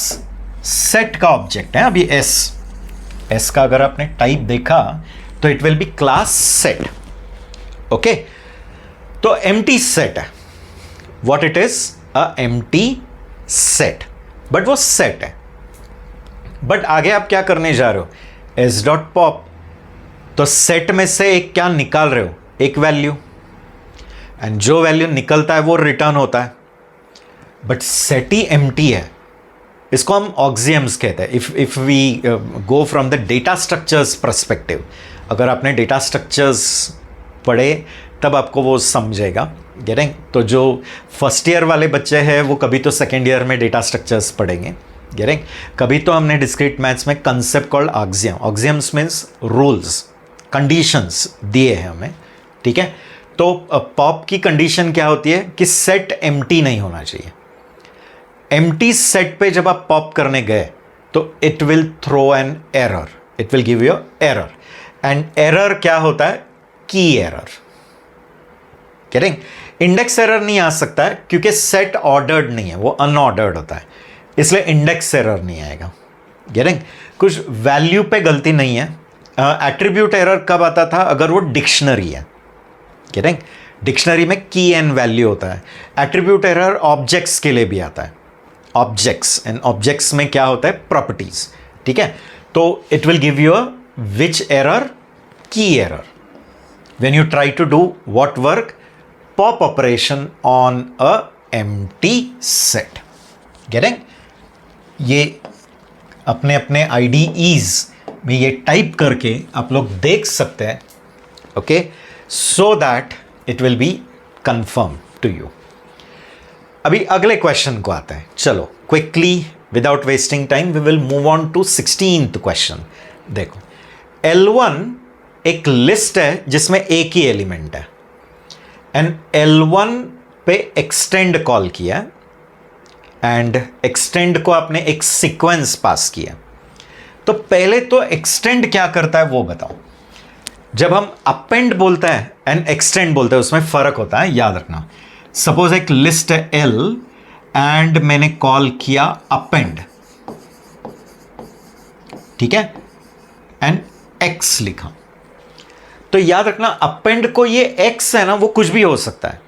set का ऑब्जेक्ट है अभी एस। एस का अगर आपने टाइप देखा तो it will B class set, okay. तो एम्प्टी सेट है, what it is, a empty set, but वो सेट है। बट आगे आप क्या करने जा रहे हो, एस डॉट पॉप, तो सेट में से एक क्या निकाल रहे हो, एक वैल्यू, एंड जो वैल्यू निकलता है वो रिटर्न होता है, बट सेट ही एम्प्टी है। इसको हम ऑक्सियम्स कहते हैं। If we go from the data structures perspective, अगर आपने डेटा स्ट्रक्चर्स पढ़े तब आपको वो समझेगा, गेटिंग। तो जो फर्स्ट ईयर वाले बच्चे हैं वो कभी तो सेकेंड ईयर में डेटा स्ट्रक्चर्स पढ़ेंगे, गेटिंग। कभी तो हमने डिस्क्रीट मैथ्स में concept called axiom, axioms means rules, conditions दिए हैं हमें, ठीक है। तो पॉप की कंडीशन क्या होती है कि सेट एम्प्टी नहीं होना चाहिए। एम्प्टी सेट पे जब आप पॉप करने गए तो it will throw an error, it will give you error, and error क्या होता है, की एरर, गेटिंग। इंडेक्स एरर नहीं आ सकता है क्योंकि सेट ऑर्डर्ड नहीं है, वो अनऑर्डर्ड होता है, इसलिए इंडेक्स एरर नहीं आएगा, गेटिंग। कुछ वैल्यू पे गलती नहीं है। एट्रीब्यूट एरर कब आता था, अगर वो डिक्शनरी है, गेटिंग। डिक्शनरी में की एंड वैल्यू होता है। एट्रीब्यूट एरर ऑब्जेक्ट्स के लिए भी आता है, ऑब्जेक्ट्स, एंड ऑब्जेक्ट्स में क्या होता है, प्रॉपर्टीज, ठीक है। तो it will give you a which error, key error, when you try to do what work, pop operation on a empty set, getting. ये अपने अपने IDEs में ये टाइप करके आप लोग देख सकते हैं, okay, so that it will be confirm to you. अभी अगले क्वेश्चन को आते हैं, चलो quickly without wasting time we will move on to 16th question. देखो L1 एक लिस्ट है जिसमें एक ही एलिमेंट है, एंड L1 पे एक्सटेंड कॉल किया, एंड एक्सटेंड को आपने एक सीक्वेंस पास किया। तो पहले तो एक्सटेंड क्या करता है वो बताओ। जब हम अपेंड बोलते हैं एंड एक्सटेंड बोलते हैं उसमें फर्क होता है, याद रखना। सपोज एक लिस्ट है L एंड मैंने कॉल किया अपेंड, ठीक है, एंड X लिखा, तो याद रखना अपेंड को ये X है ना वो कुछ भी हो सकता है।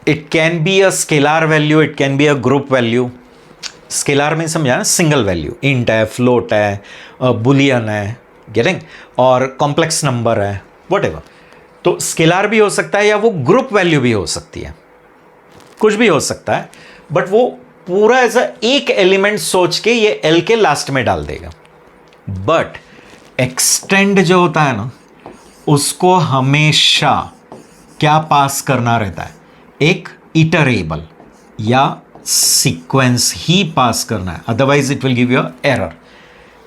It can be a scalar value, it can be a group value. Scalar में समझा ना, सिंगल वैल्यू, इंट है, फ्लोट है, बुलियन है, गेटिंग, और कॉम्प्लेक्स नंबर है, व्हाटएवर। तो स्केलर भी हो सकता है या वो ग्रुप वैल्यू भी हो सकती है, कुछ भी हो सकता है, बट वो पूरा ऐसा एक एलिमेंट सोच के ये L के लास्ट में डाल देगा। बट एक्सटेंड जो होता है ना उसको हमेशा क्या पास करना रहता है, एक इटरेबल या सीक्वेंस ही पास करना है, otherwise it will give you error.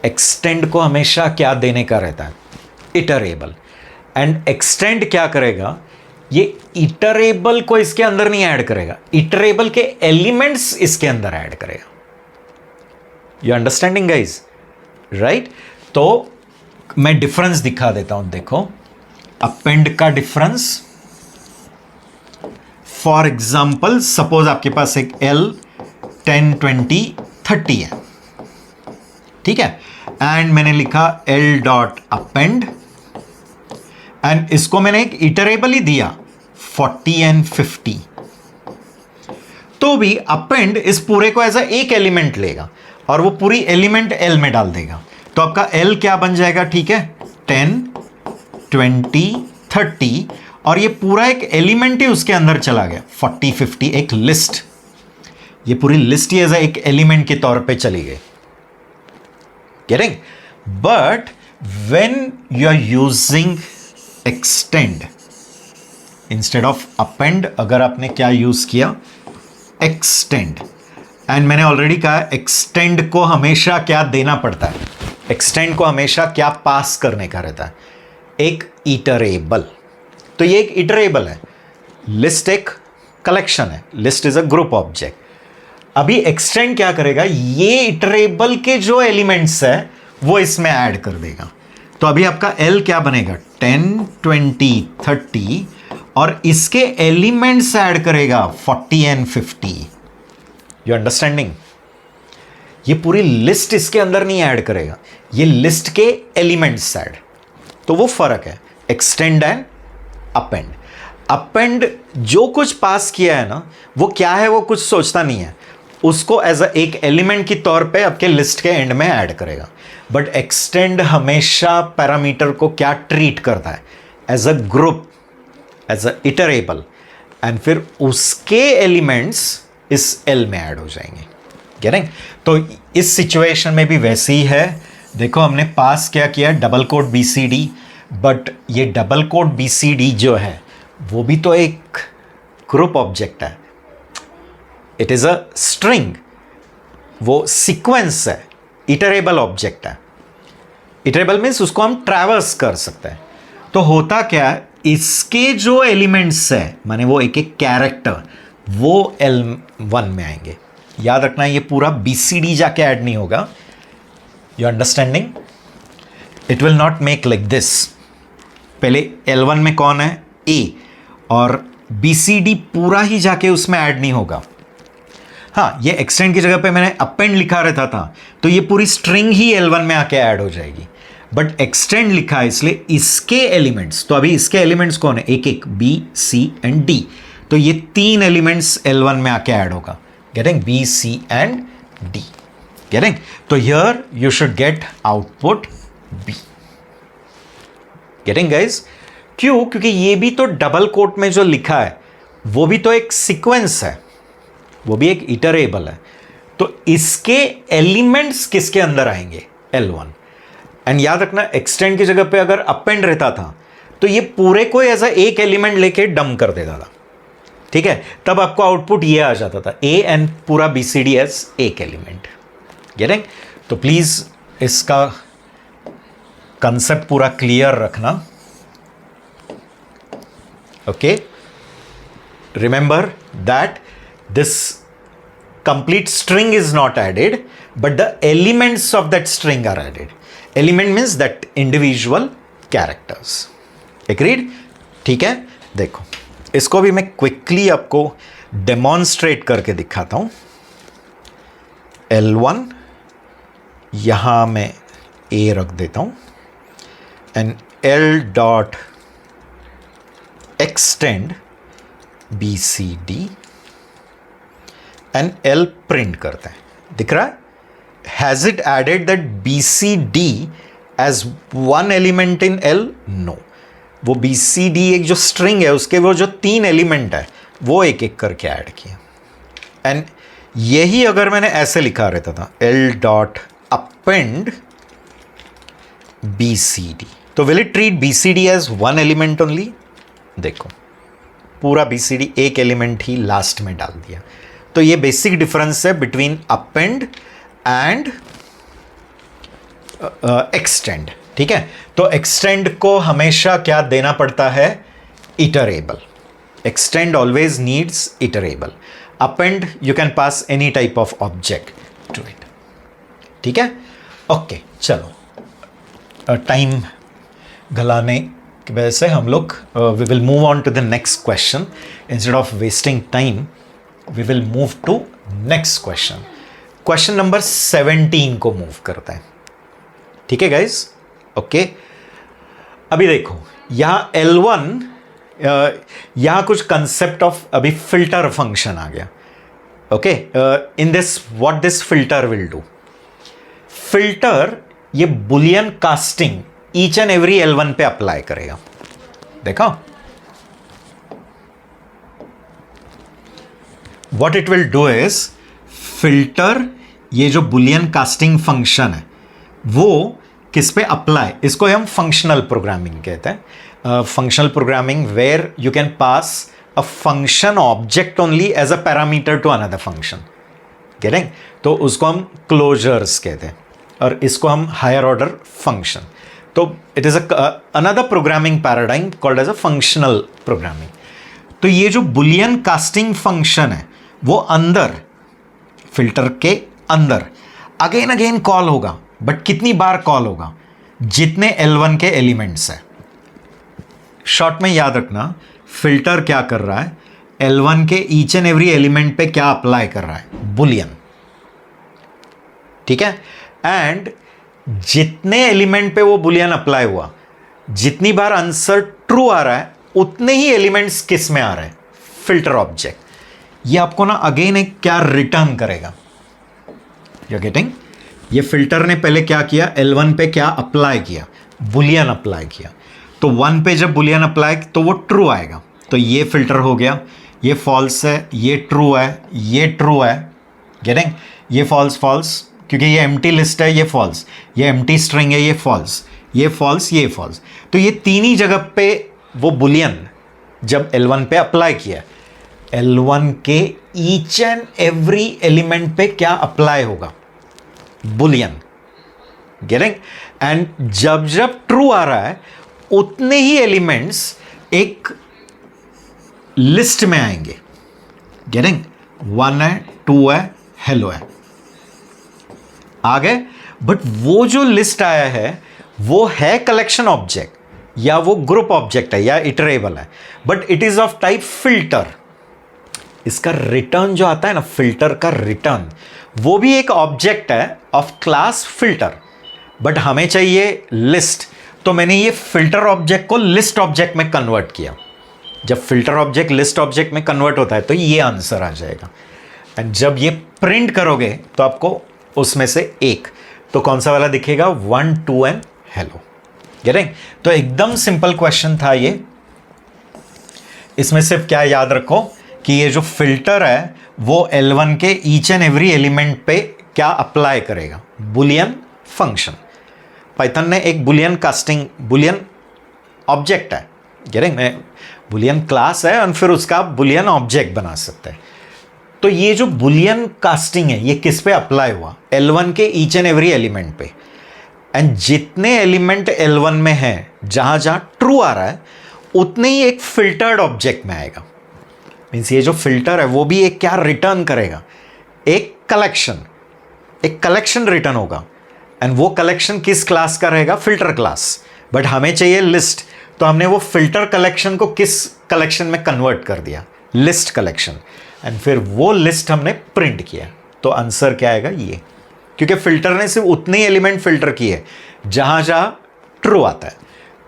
Extend को हमेशा क्या देने का रहता है, इटरेबल। एंड एक्सटेंड क्या करेगा, ये इटरेबल को इसके अंदर नहीं ऐड करेगा, इटरेबल के एलिमेंट्स इसके अंदर ऐड करेगा। You understanding guys, right. तो मैं डिफरेंस दिखा देता हूं, देखो अपेंड का डिफरेंस। फॉर एग्जाम्पल सपोज आपके पास एक L 10 20 30 है, ठीक है, एंड मैंने लिखा L डॉट अपेंड एंड इसको मैंने एक इटरेबल ही दिया 40 एंड 50, तो भी अपेंड इस पूरे को एज अ एक एलिमेंट लेगा और वो पूरी एलिमेंट एल में डाल देगा। तो आपका एल क्या बन जाएगा, ठीक है, 10 20 30, और ये पूरा एक एलिमेंट ही उसके अंदर चला गया 40 50, एक लिस्ट, ये पूरी लिस्ट ही एज अ एक एलिमेंट के तौर पे चली गई। Getting? But when you are using extend instead of append, अगर आपने क्या यूज किया, एक्सटेंड, एंड मैंने ऑलरेडी कहा एक्सटेंड को हमेशा क्या देना पड़ता है, एक्सटेंड को हमेशा क्या पास करने का रहता है, एक इटरेबल। तो ये एक इटरेबल है, लिस्ट एक कलेक्शन है, list is a group object. अभी एक्सटेंड क्या करेगा, ये इटरेबल के जो एलिमेंट्स है वो इसमें ऐड कर देगा। तो अभी आपका एल क्या बनेगा, 10 20 30, और इसके एलिमेंट्स ऐड करेगा 40 एंड 50। You understanding? ये पूरी लिस्ट इसके अंदर नहीं ऐड करेगा, ये लिस्ट के एलिमेंट्स ऐड। तो वो फर्क है एक्सटेंड एंड अपेंड। अपेंड जो कुछ पास किया है ना, वो क्या है, वो कुछ सोचता नहीं है, उसको एज अ एक एलिमेंट की तौर पे आपके लिस्ट के एंड में ऐड करेगा। बट एक्सटेंड हमेशा पैरामीटर को क्या ट्रीट करता है, as a group, as a iterable, and फिर उसके एलिमेंट्स इस एल में ऐड हो जाएंगे। गेटिंग? तो इस सिचुएशन में भी वैसे ही है। देखो हमने पास क्या किया, डबल कोट BCD, बट ये डबल कोट BCD जो है वो भी तो एक ग्रुप ऑब्जेक्ट है, इट इज अ स्ट्रिंग, वो सीक्वेंस है, इटरेबल ऑब्जेक्ट है। इटरेबल मीन्स उसको हम ट्रैवर्स कर सकते हैं। तो होता क्या है, इसके जो एलिमेंट्स है, माने वो एक एक कैरेक्टर, वो L1 में आएंगे। याद रखना ये पूरा BCD जाके ऐड नहीं होगा। You understanding? It will not make like this. पहले L1 में कौन है, A, और BCD पूरा ही जाके उसमें ऐड नहीं होगा। हाँ, ये एक्सटेंड की जगह पे मैंने अपेंड लिखा रहता था, तो ये पूरी स्ट्रिंग ही L1 में आके ऐड हो जाएगी। बट एक्सटेंड लिखा है इसलिए इसके एलिमेंट्स, तो अभी इसके एलिमेंट्स कौन है, एक एक B C एंड D, तो ये तीन एलिमेंट्स L1 में आके ऐड होगा। Getting? B C and D। Getting? तो here you should get output B। Getting guys? क्यों? क्योंकि ये भी तो डबल कोट में जो लिखा है वो भी तो एक सीक्वेंस है, वो भी एक इटरेबल है। तो इसके एलिमेंट्स किसके अंदर आएंगे, L1। एंड याद रखना एक्सटेंड की जगह पे अगर अपेंड रहता था तो ये पूरे को एज अ एक एलिमेंट लेके डंप कर देता था, ठीक है, तब आपको आउटपुट ये आ जाता था, A एंड पूरा BCD एज एक एलिमेंट। गेटिंग? तो प्लीज इसका कंसेप्ट पूरा क्लियर रखना। Okay, remember that this complete string is not added, but the elements of that string are added. Element means that individual characters. Agreed? ठीक है? देखो इसको भी मैं क्विकली आपको डेमोन्स्ट्रेट करके दिखाता हूं। L1 यहां मैं A रख देता हूं and L dot extend BCD and L print करते हैं। दिख रहा है? Has it added that BCD as one element in L? No. वो BCD एक जो स्ट्रिंग है उसके वो जो तीन एलिमेंट है वो एक एक करके ऐड किया। एंड यही अगर मैंने ऐसे लिखा रहता था, L डॉट अपेंड BCD, तो will it treat BCD as one element only? देखो पूरा BCD एक एलिमेंट ही लास्ट में डाल दिया। तो ये बेसिक डिफरेंस है बिटवीन अपेंड एंड एक्सटेंड। ठीक है, तो एक्सटेंड को हमेशा क्या देना पड़ता है? Iterable. Extend always needs iterable. Append you can pass any type of object to it. ठीक है, ओके, चलो टाइम गलाने की वजह से हम लोग we will move on to the next question. Instead of wasting time we will move to next question. Question number 17 को मूव करते हैं। ठीक है गाइज, ओके। अभी देखो यहाँ L1 यहाँ कुछ कंसेप्ट ऑफ अभी फिल्टर फंक्शन आ गया. Okay, in this what this filter will do. Filter ये boolean casting each and every L1 पे अप्लाई करेगा. देखा, what it will do is filter ये जो बुलियन कास्टिंग फंक्शन है वो किस पे अप्लाई, इसको हम फंक्शनल प्रोग्रामिंग कहते हैं. Functional programming where you can pass a function object only as a parameter to another function. Getting? तो उसको हम क्लोजर्स कहते हैं और इसको हम हायर ऑर्डर फंक्शन. तो it is another programming paradigm called as a functional programming. तो ये जो बुलियन कास्टिंग फंक्शन है वो अंदर फिल्टर के अंदर अगेन अगेन कॉल होगा. बट कितनी बार कॉल होगा? जितने L1 के एलिमेंट्स हैं. शॉर्ट में याद रखना, फिल्टर क्या कर रहा है, L1 के ईच एंड एवरी एलिमेंट पे क्या अप्लाई कर रहा है, बुलियन. ठीक है, एंड जितने एलिमेंट पे वो बुलियन अप्लाई हुआ, जितनी बार आंसर ट्रू आ रहा है उतने ही एलिमेंट्स किस में आ रहे हैं, फिल्टर ऑब्जेक्ट. ये आपको ना अगेन एक क्या रिटर्न करेगा. You getting? ये फिल्टर ने पहले क्या किया, L1 पे क्या अप्लाई किया, बुलियन अप्लाई किया. तो 1 पे जब बुलियन अप्लाई तो वो ट्रू आएगा. तो ये फिल्टर हो गया, ये फॉल्स है, ये ट्रू है, ये ट्रू है. गेटिंग? ये फॉल्स फॉल्स, क्योंकि ये एम्प्टी लिस्ट है, ये फॉल्स. ये एम्प्टी स्ट्रिंग है, ये फॉल्स. ये फॉल्स, ये फॉल्स. तो ये तीन ही जगह पे वो बुलियन जब L1 पे अप्लाई किया, L1 के ईच एंड एवरी एलिमेंट पे क्या अप्लाई होगा, बुलियन. गेटिंग? एंड जब जब ट्रू आ रहा है उतने ही एलिमेंट्स एक लिस्ट में आएंगे. गेटिंग? 1 है, 2 है, हेलो है, आ गए. बट वो जो लिस्ट आया है वो है कलेक्शन ऑब्जेक्ट या वो ग्रुप ऑब्जेक्ट है या इटरेबल है, but it is of type filter. इसका रिटर्न जो आता है ना, फिल्टर का रिटर्न, वो भी एक ऑब्जेक्ट है ऑफ क्लास फिल्टर, बट हमें चाहिए लिस्ट. तो मैंने ये फिल्टर ऑब्जेक्ट को लिस्ट ऑब्जेक्ट में कन्वर्ट किया. जब फिल्टर ऑब्जेक्ट लिस्ट ऑब्जेक्ट में कन्वर्ट होता है तो ये आंसर आ जाएगा. एंड जब ये प्रिंट करोगे तो आपको उसमें से एक, तो कौन सा वाला दिखेगा, 1, 2 एंड हेलो. गेटिंग? तो एकदम सिंपल क्वेश्चन था ये. इसमें सिर्फ क्या याद रखो कि ये जो फिल्टर है वो L1 के ईच एंड एवरी एलिमेंट पे क्या अप्लाई करेगा, बुलियन फंक्शन. पाइथन ने एक बुलियन कास्टिंग, बुलियन ऑब्जेक्ट है. गेटिंग? बुलियन क्लास है और फिर उसका बुलियन ऑब्जेक्ट बना सकते हैं. तो ये जो बुलियन कास्टिंग है ये किस पे अप्लाई हुआ, L1 के ईच एंड एवरी एलिमेंट पे. एंड जितने एलिमेंट L1 में है जहां जहां ट्रू आ रहा है उतने ही एक फिल्टर्ड ऑब्जेक्ट में आएगा. मीन्स ये जो फिल्टर है वो भी एक क्या रिटर्न करेगा, एक कलेक्शन. एक कलेक्शन रिटर्न होगा. एंड वो कलेक्शन किस क्लास का रहेगा, फिल्टर क्लास. बट हमें चाहिए लिस्ट, तो हमने वो फिल्टर कलेक्शन को किस कलेक्शन में कन्वर्ट कर दिया, लिस्ट कलेक्शन. एंड फिर वो लिस्ट हमने प्रिंट किया. तो आंसर क्या आएगा, ये. क्योंकि फिल्टर ने सिर्फ उतने ही एलिमेंट फिल्टर किए जहां जहां ट्रू आता है.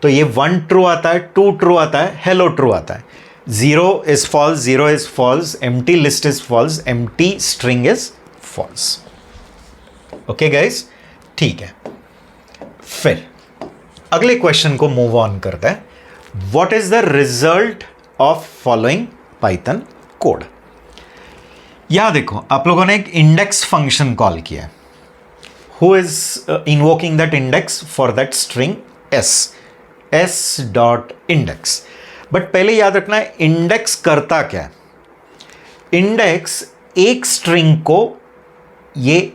तो ये 1 ट्रू आता है, 2 ट्रू आता है, हेलो ट्रू आता है. 0 is false, 0 is false, empty list is false, empty string is false. Okay guys, ठीक है. फिर अगले क्वेश्चन को मूव ऑन करता है. What is the result of following Python code. यहां देखो, आप लोगों ने एक इंडेक्स फंक्शन कॉल किया है. Who is invoking that index for that string s dot index. But पहले याद रखना है इंडेक्स करता क्या है. इंडेक्स एक स्ट्रिंग को ये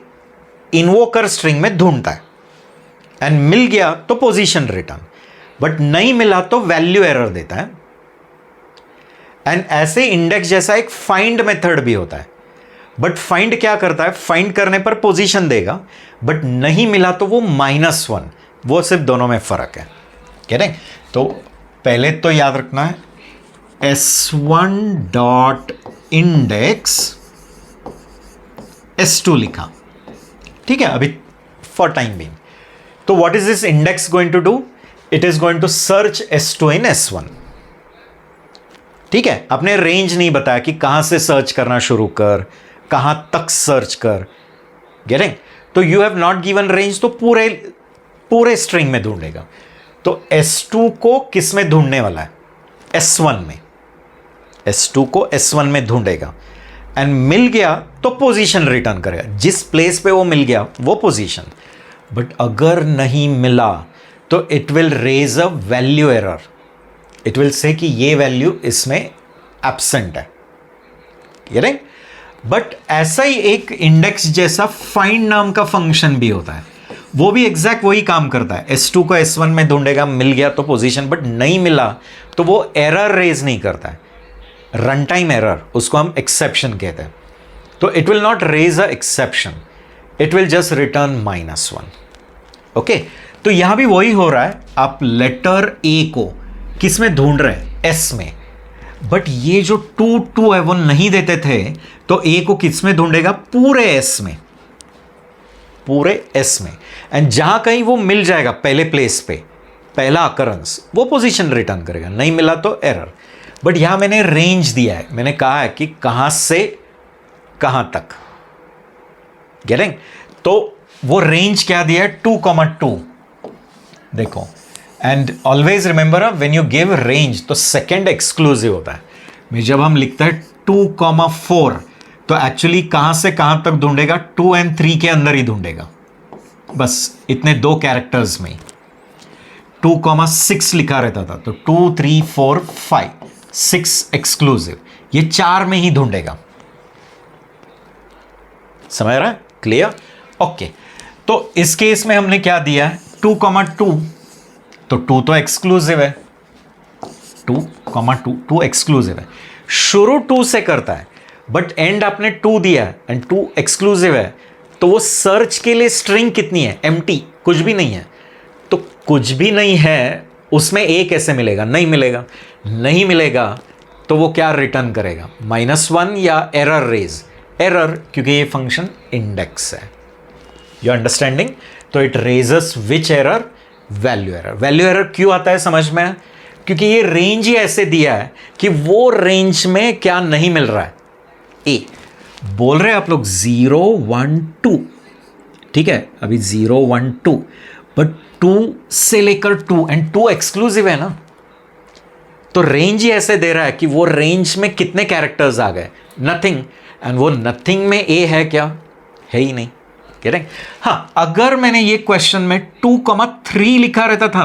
इन्वोकर स्ट्रिंग में ढूंढता है एंड मिल गया तो पोजीशन रिटर्न, बट नहीं मिला तो वैल्यू एरर देता है. एंड ऐसे इंडेक्स जैसा एक फाइंड मेथड भी होता है. बट फाइंड क्या करता है, फाइंड करने पर पोजीशन देगा, बट नहीं मिला तो वो -1. वो सिर्फ दोनों में फर्क है. कह रहे? तो पहले तो याद रखना है s1 डॉट इंडेक्स s2 लिखा. ठीक है, अभी फॉर टाइम बीइंग. तो what is this index going to do, it is going to search S2 in S1. ठीक है, आपने रेंज नहीं बताया कि कहां से सर्च करना शुरू कर, कहां तक सर्च कर. गेटिंग? तो you have not given range, तो पूरे स्ट्रिंग में ढूंढेगा. तो S2 को किस में ढूंढने वाला है? S1 में. S2 को S1 में ढूंढेगा एंड मिल गया तो पोजीशन रिटर्न करेगा. जिस प्लेस पे वो मिल गया वो पोजीशन. बट अगर नहीं मिला तो it will raise a value error. It will say कि ये वैल्यू इसमें एब्सेंट है. राइट? बट ऐसा ही एक इंडेक्स जैसा फाइंड नाम का फंक्शन भी होता है. वो भी एग्जैक्ट वही काम करता है. S2 को S1 में ढूंढेगा, मिल गया तो पोजीशन, बट नहीं मिला तो वो एरर रेज नहीं करता है. रन टाइम एरर, उसको हम एक्सेप्शन कहते हैं. तो it will not raise a exception, it will just return -1. Okay, तो यहां भी वही हो रहा है. आप लेटर ए को किस में ढूंढ रहे हैं? S में. बट ये जो 2 है वो नहीं देते थे, तो ए को किस में ढूंढेगा? पूरे S में. पूरे S में. एंड जहां कहीं वो मिल जाएगा पहले प्लेस पे, पहला अकरेंस, वो पोजीशन रिटर्न करेगा. नहीं मिला तो एरर. बट यहां मैंने रेंज दिया है. मैंने कहा है कि कहां से कहां तक. गेटिंग? तो वो रेंज क्या दिया है? 2,2. देखो, and always remember when you give range तो सेकेंड एक्सक्लूसिव होता है. में जब हम लिखते हैं 2,4 तो एक्चुअली कहां से कहां तक ढूंढेगा? 2 और 3 के अंदर ही ढूंढेगा. बस इतने 2 कैरेक्टर्स में. 2,6 लिखा रहता था तो 2, 3, 4, 5, 6 एक्सक्लूसिव. ये 4 में ही ढूंढेगा. समझ रहा है? क्लियर? ओके. तो इस केस में हमने क्या दिया है? 2,2. तो 2 तो एक्सक्लूसिव है. 2,2 एक्सक्लूसिव है. शुरू 2 से करता है, बट एंड आपने 2 दिया है एंड 2 एक्सक्लूसिव है. तो वो सर्च के लिए स्ट्रिंग कितनी है? एम्प्टी, कुछ भी नहीं है. तो कुछ भी नहीं है उसमें ए कैसे मिलेगा? नहीं मिलेगा. नहीं मिलेगा तो वो क्या रिटर्न करेगा? -1 या एरर रेज. एरर, क्योंकि ये फंक्शन इंडेक्स है. You understanding? तो it raises which error? Value error. Value error क्यों आता है समझ में? क्योंकि ये रेंज ही ऐसे दिया है कि वो रेंज में क्या नहीं मिल रहा है? ए. बोल रहे हैं आप लोग 0, 1, 2. ठीक है, अभी 0, 1, 2, बट 2 से लेकर 2 एंड 2 एक्सक्लूसिव है ना. तो रेंज ही ऐसे दे रहा है कि वो रेंज में कितने कैरेक्टर्स आ गए? नथिंग. एंड वो नथिंग में ए है क्या? है ही नहीं. कह रहे? हाँ, अगर मैंने ये क्वेश्चन में 2,3 लिखा रहता था,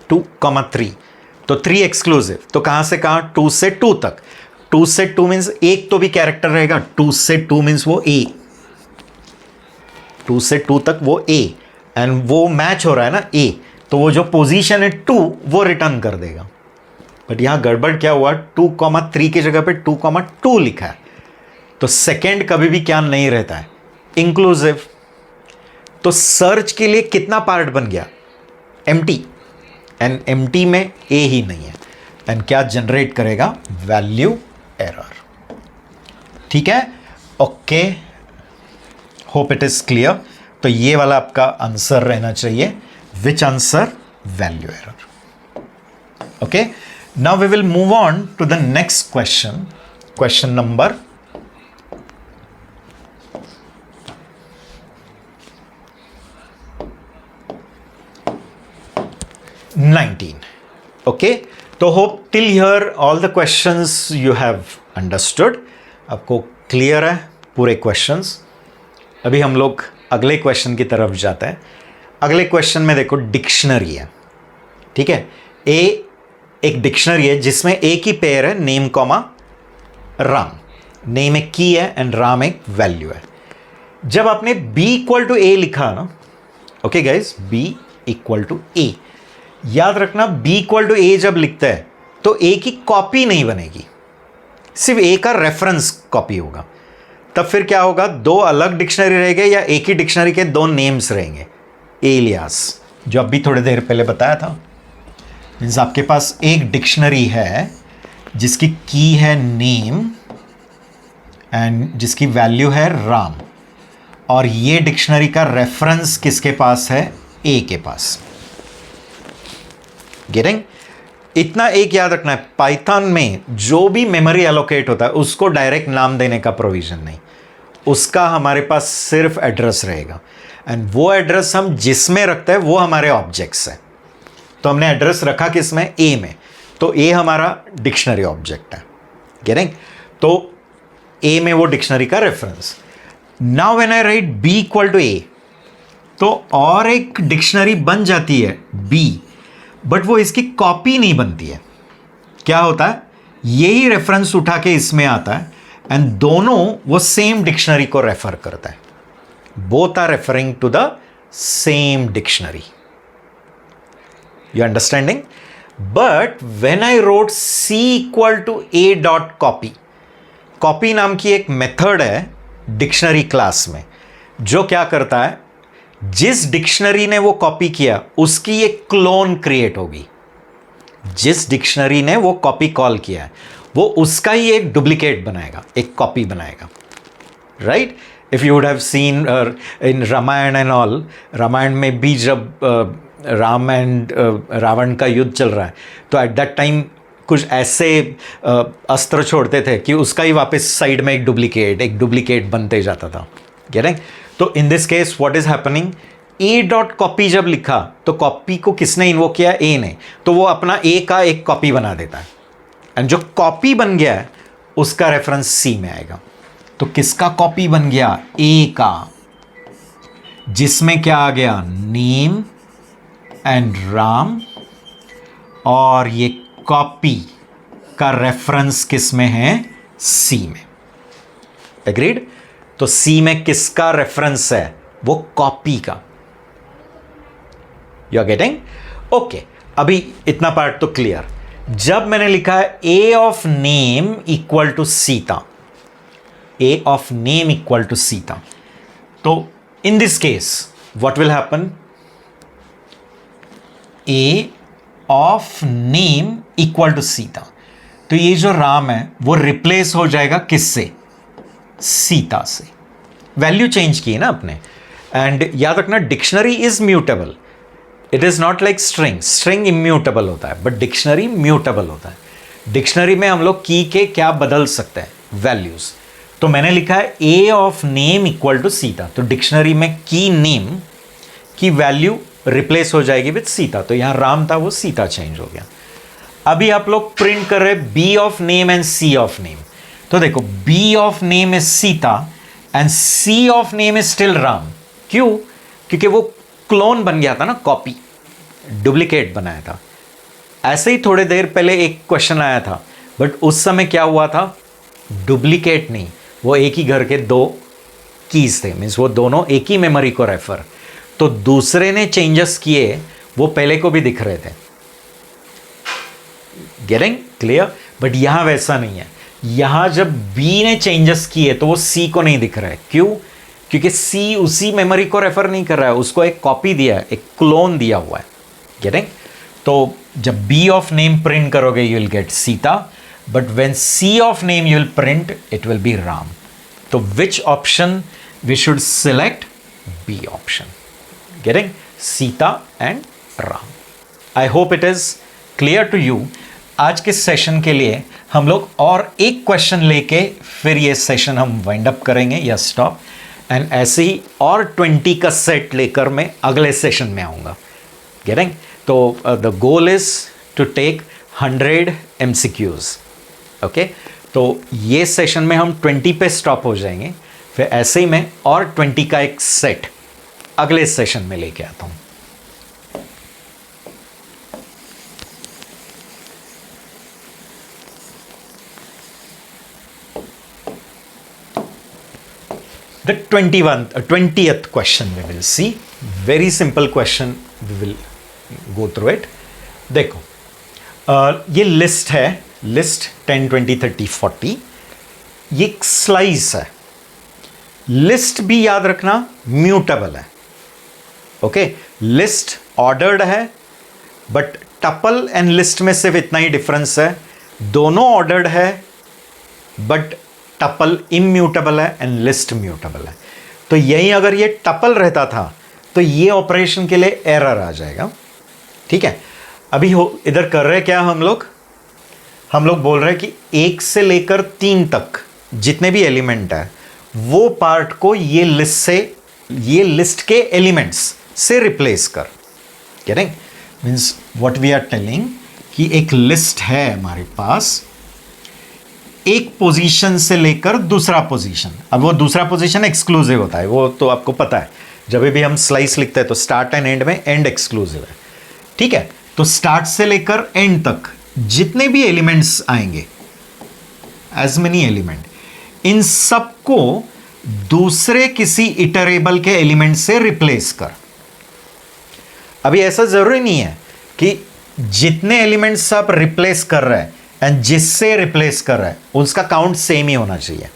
2,3, तो 3 एक्सक्लूसिव. तो कहां से कहां? 2 से 2 तक. 2 से 2 मीन्स एक तो भी कैरेक्टर रहेगा. 2 से 2 मीन्स वो ए. 2 से 2 तक वो ए. एंड वो मैच हो रहा है ना ए. तो वो जो पोजीशन है 2 वो रिटर्न कर देगा. बट यहां गड़बड़ क्या हुआ? 2,3 की जगह पे 2,2 लिखा है. तो सेकेंड कभी भी क्या नहीं रहता है? इंक्लूसिव. तो सर्च के लिए कितना पार्ट बन गया? एम्प्टी. एंड एम्प्टी में ए ही नहीं है. एंड क्या जनरेट करेगा? Value error. ठीक है? Okay, hope it is clear. तो ये वाला आपका आंसर रहना चाहिए. Which answer? Value error. Okay, now we will move on to the next question. Question number 19. Okay, तो hope till here all the questions you have understood. आपको clear है पूरे क्वेश्चंस. अभी हम लोग अगले क्वेश्चन की तरफ जाते हैं. अगले क्वेश्चन में देखो डिक्शनरी है. ठीक है, ए एक डिक्शनरी है जिसमें ए की पेयर है नेम कॉमा राम. नेम एक की है एंड राम एक वैल्यू है. जब आपने b इक्वल टू ए लिखा ना, okay guys, b equal to a, याद रखना b इक्वल टू ए जब लिखता है तो a की कॉपी नहीं बनेगी, सिर्फ a का रेफरेंस कॉपी होगा. तब फिर क्या होगा? 2 अलग डिक्शनरी रहेंगे या एक ही डिक्शनरी के 2 नेम्स रहेंगे. एलियास, जो अभी थोड़ी देर पहले बताया था. मीन्स आपके पास एक डिक्शनरी है जिसकी की है नेम एंड जिसकी वैल्यू है राम, और ये डिक्शनरी का रेफरेंस किसके पास है? ए के पास. गेटिंग? इतना एक याद रखना है, पाइथन में जो भी मेमोरी एलोकेट होता है उसको डायरेक्ट नाम देने का प्रोविजन नहीं, उसका हमारे पास सिर्फ एड्रेस रहेगा, एंड वो एड्रेस हम जिसमें रखते हैं वो हमारे ऑब्जेक्ट्स है। तो हमने एड्रेस रखा किसमें? ए में, तो ए हमारा डिक्शनरी ऑब्जेक्ट है। गेटिंग? तो ए में वो डिक्शनरी का reference. Now when I write b equal to a, तो और एक डिक्शनरी बन जाती है बी, बट वो इसकी कॉपी नहीं बनती है। क्या होता है? यही रेफरेंस उठा के इसमें आता है एंड दोनों वो सेम डिक्शनरी को रेफर करता है। Both are referring to the same dictionary. You understanding? But when I wrote c equal to a dot copy, copy नाम की एक मेथड है डिक्शनरी क्लास में, जो क्या करता है, जिस डिक्शनरी ने वो कॉपी किया उसकी एक क्लोन क्रिएट होगी। जिस डिक्शनरी ने वो कॉपी कॉल किया है वो उसका ही एक डुप्लीकेट बनाएगा, एक कॉपी बनाएगा। Right? If you would have seen in Ramayana and all, Ramayana में भी जब राम एंड रावण का युद्ध चल रहा है, तो एट दैट टाइम कुछ ऐसे अस्त्र छोड़ते थे कि उसका ही वापस साइड में एक डुप्लीकेट बनते जाता था। गेटिंग? तो in this case what is happening, A dot copy जब लिखा तो कॉपी को किसने इन्वोक किया? ए ने, तो वो अपना ए का एक कॉपी बना देता है, एंड जो कॉपी बन गया है उसका रेफरेंस सी में आएगा। तो किसका कॉपी बन गया? ए का, जिसमें क्या आ गया? नेम एंड राम, और ये कॉपी का रेफरेंस किस में है? सी में। एग्रीड? तो सी में किसका रेफरेंस है? वो कॉपी का। You are getting? ओके, अभी इतना पार्ट तो क्लियर। जब मैंने लिखा है a of name equal to Sita, a of name equal to Sita, तो in this case what will happen? A of name equal to Sita, तो ये जो राम है वो रिप्लेस हो जाएगा किससे? सीता से। वैल्यू चेंज की है ना आपने। एंड याद रखना, dictionary is mutable, it is not like string. String immutable होता है बट डिक्शनरी म्यूटेबल होता है। डिक्शनरी में हम लोग की के क्या बदल सकते हैं? वैल्यूज। तो मैंने लिखा है a of name equal to Sita, तो डिक्शनरी में की नेम की वैल्यू रिप्लेस हो जाएगी विद सीता, तो यहां राम था वो सीता चेंज हो गया। अभी आप लोग प्रिंट कर रहे b of name and c of name, तो देखो b of name is Sita and c of name is still Ram. क्यों? क्योंकि वो क्लोन बन गया था ना, कॉपी, डुप्लीकेट बनाया था। ऐसे ही थोड़ी देर पहले एक क्वेश्चन आया था, बट उस समय क्या हुआ था? डुप्लीकेट नहीं, वो एक ही घर के दो कीज थे, मीन्स वो दोनों एक ही मेमोरी को रेफर, तो दूसरे ने चेंजेस किए, वो पहले को भी दिख रहे थे। Getting clear? बट यहां वैसा नहीं है। यहां जब बी ने चेंजेस किए तो वो सी को नहीं दिख रहा है। क्यों? क्योंकि सी उसी मेमोरी को रेफर नहीं कर रहा है, उसको एक कॉपी दिया है, एक क्लोन दिया हुआ है। गेटिंग? तो जब बी ऑफ नेम प्रिंट करोगे you will get Sita, but when c of name you will print it will be Ram. तो which option we should select? B option. Getting? Sita and Ram. I hope it is clear to you. आज के session के लिए हम लोग और एक question लेके फिर ये सेशन हम वाइंड अप करेंगे या स्टॉप, एंड ऐसे ही और 20 का सेट लेकर मैं अगले सेशन में आऊँगा। गेटिंग? तो the goal is to take 100 MCQs। Okay, तो ये सेशन में हम 20 पे स्टॉप हो जाएंगे, फिर ऐसे ही मैं और 20 का एक सेट अगले सेशन में लेके आता हूँ। The 20th question we will see. Very simple question, we will go through it. देखो, ये लिस्ट है, लिस्ट 10, 20, 30, 40, ये एक स्लाइस है। लिस्ट भी याद रखना म्यूटेबल है। ओके, लिस्ट ऑर्डर्ड है, बट टपल एंड लिस्ट में सिर्फ इतना ही डिफरेंस है, दोनों ऑर्डर्ड है बट टपल इम्यूटेबल है एंड लिस्ट म्यूटेबल है। तो यही अगर ये टपल रहता था तो ये ऑपरेशन के लिए एरर आ जाएगा। ठीक है, अभी हो इधर कर रहे क्या हम लोग बोल रहे हैं कि 1 से लेकर 3 तक जितने भी एलिमेंट है वो पार्ट को ये लिस्ट के एलिमेंट्स से रिप्लेस कर। करें means what we are telling कि एक लिस्ट है हमारे पास, एक पोजीशन से लेकर दूसरा पोजीशन। अब वो दूसरा पोजीशन एक्सक्लूसिव होता है, वो तो आपको पता है, जब भी हम स्लाइस लिखते हैं तो स्टार्ट एंड एंड में एंड एक्सक्लूसिव है। ठीक है, तो स्टार्ट से लेकर एंड तक जितने भी एलिमेंट्स आएंगे, एज मेनी एलिमेंट, इन सबको दूसरे किसी इटरेबल के एलिमेंट से रिप्लेस कर। अभी ऐसा जरूरी नहीं है कि जितने एलिमेंट्स आप रिप्लेस कर रहे हैं एंड जिससे रिप्लेस कर रहा है उसका काउंट सेम ही होना चाहिए।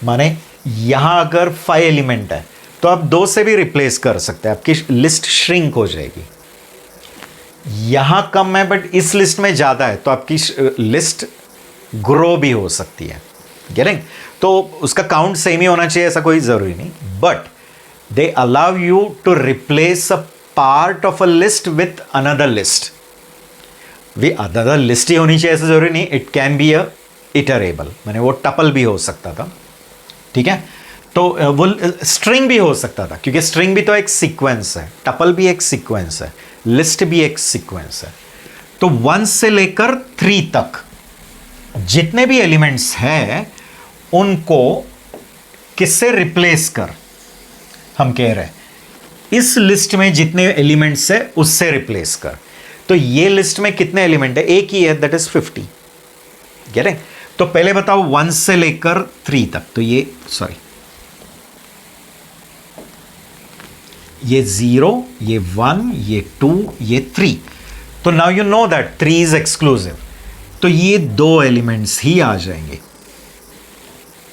माने यहां अगर 5 एलिमेंट है तो आप 2 से भी रिप्लेस कर सकते हैं, आपकी लिस्ट श्रिंक हो जाएगी। यहां कम है बट इस लिस्ट में ज्यादा है तो आपकी लिस्ट ग्रो भी हो सकती है। गेटिंग? तो उसका काउंट सेम ही होना चाहिए ऐसा कोई जरूरी नहीं, but they allow you to replace a part of a list with another list. वे अदर लिस्ट ही होनी चाहिए ऐसा जरूरी नहीं, it can be a iterable, माने वो टपल भी हो सकता था। ठीक है, तो वो स्ट्रिंग भी हो सकता था क्योंकि स्ट्रिंग भी तो एक सीक्वेंस है, टपल भी एक सीक्वेंस है, लिस्ट भी एक सीक्वेंस है। तो 1 से लेकर 3 तक जितने भी एलिमेंट्स हैं उनको किससे रिप्लेस कर, हम कह रहे हैं इस लिस्ट में जितने एलिमेंट्स है उससे रिप्लेस कर। तो ये लिस्ट में कितने एलिमेंट है? एक ही है, दैट इज 50। Get it? तो पहले बताओ 1 से लेकर 3 तक, तो ये 0, ये 1, ये 2, ये 3। तो now you know that 3 is exclusive, तो ये 2 एलिमेंट्स ही आ जाएंगे।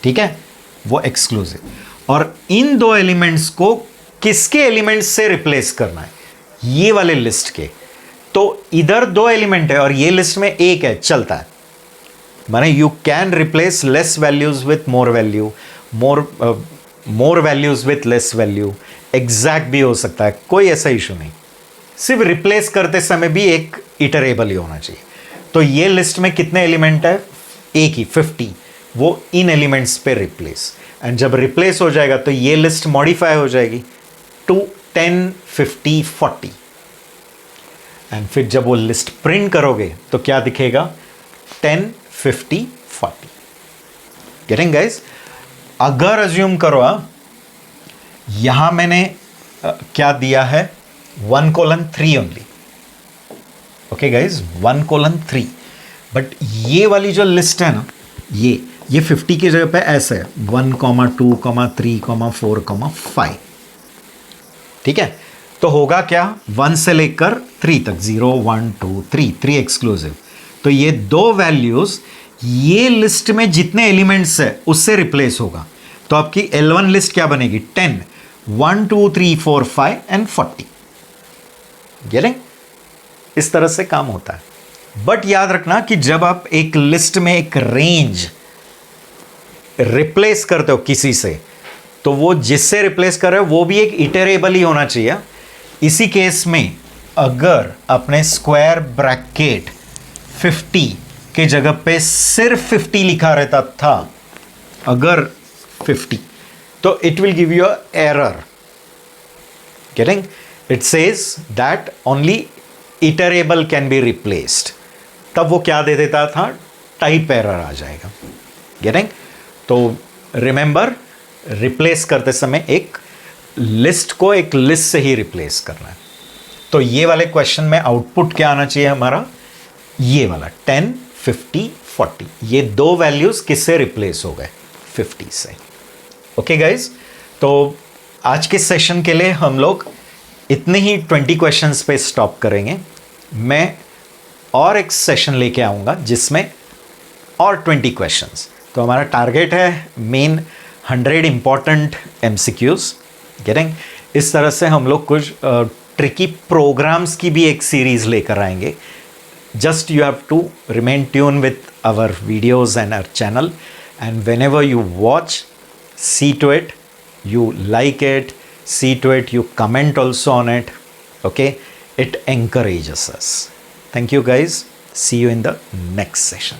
ठीक है, वो एक्सक्लूसिव। और इन 2 एलिमेंट्स को किसके एलिमेंट्स से रिप्लेस करना है? ये वाले लिस्ट के। तो इधर 2 एलिमेंट है और ये लिस्ट में 1 है, चलता है। माने you can replace less values with more value, more values with less value, exact भी हो सकता है, कोई ऐसा इशू नहीं। सिर्फ रिप्लेस करते समय भी एक इटरेबल ही होना चाहिए। तो ये लिस्ट में कितने एलिमेंट है? एक ही, 50। वो इन एलिमेंट्स पे रिप्लेस, एंड जब रिप्लेस हो जाएगा तो ये लिस्ट मॉडिफाई हो जाएगी टू 10, 50, 40। एंड फिर जब वो लिस्ट प्रिंट करोगे तो क्या दिखेगा? 10, 50, 40। Getting guys? अगर अज्यूम करो यहां मैंने क्या दिया है? 1:3 ओनली। Okay guys, 1:3। बट ये वाली जो लिस्ट है ना, ये 50 की जगह पे ऐसे है 1, 2, 3, 4, 5। ठीक है, तो होगा क्या? 1 से लेकर 3 तक, 0, 1, 2, 3 एक्सक्लूसिव। तो ये 2 वैल्यूज ये लिस्ट में जितने एलिमेंट्स है उससे रिप्लेस होगा। तो आपकी L1 लिस्ट क्या बनेगी? 10, 1, 2, 3, 4, 5 एंड 40। गेटिंग? इस तरह से काम होता है। बट याद रखना कि जब आप एक लिस्ट में एक रेंज रिप्लेस करते हो किसी से, तो वो जिससे रिप्लेस कर रहे हो वो भी एक इटरेबल ही होना चाहिए। इसी केस में अगर अपने स्क्वायर ब्रैकेट 50 के जगह पे सिर्फ 50 लिखा रहता था, अगर 50, तो it will give you a error. Getting? It says that only iterable can be replaced. तब वो क्या दे देता था? टाइप एरर आ जाएगा। गेटिंग? तो रिमेंबर, रिप्लेस करते समय एक लिस्ट को एक लिस्ट से ही रिप्लेस करना है। तो ये वाले क्वेश्चन में आउटपुट क्या आना चाहिए हमारा? ये वाला 10, 50, 40। ये 2 वैल्यूज किससे रिप्लेस हो गए? 50 से। ओके गाइज, तो आज के सेशन के लिए हम लोग इतने ही 20 क्वेश्चंस पे स्टॉप करेंगे। मैं और एक सेशन लेके आऊँगा जिसमें और 20 क्वेश्चंस। तो हमारा टारगेट है मेन 100 इंपॉर्टेंट MCQs। गेटिंग? इस तरह से हम लोग कुछ ट्रिकी प्रोग्राम्स की भी एक सीरीज लेकर आएंगे। Just you have to remain tune with our videos and our channel, and whenever you watch, see to it you like it, see to it you comment also on it. Okay, it encourages us. Thank you guys. See you in the next session.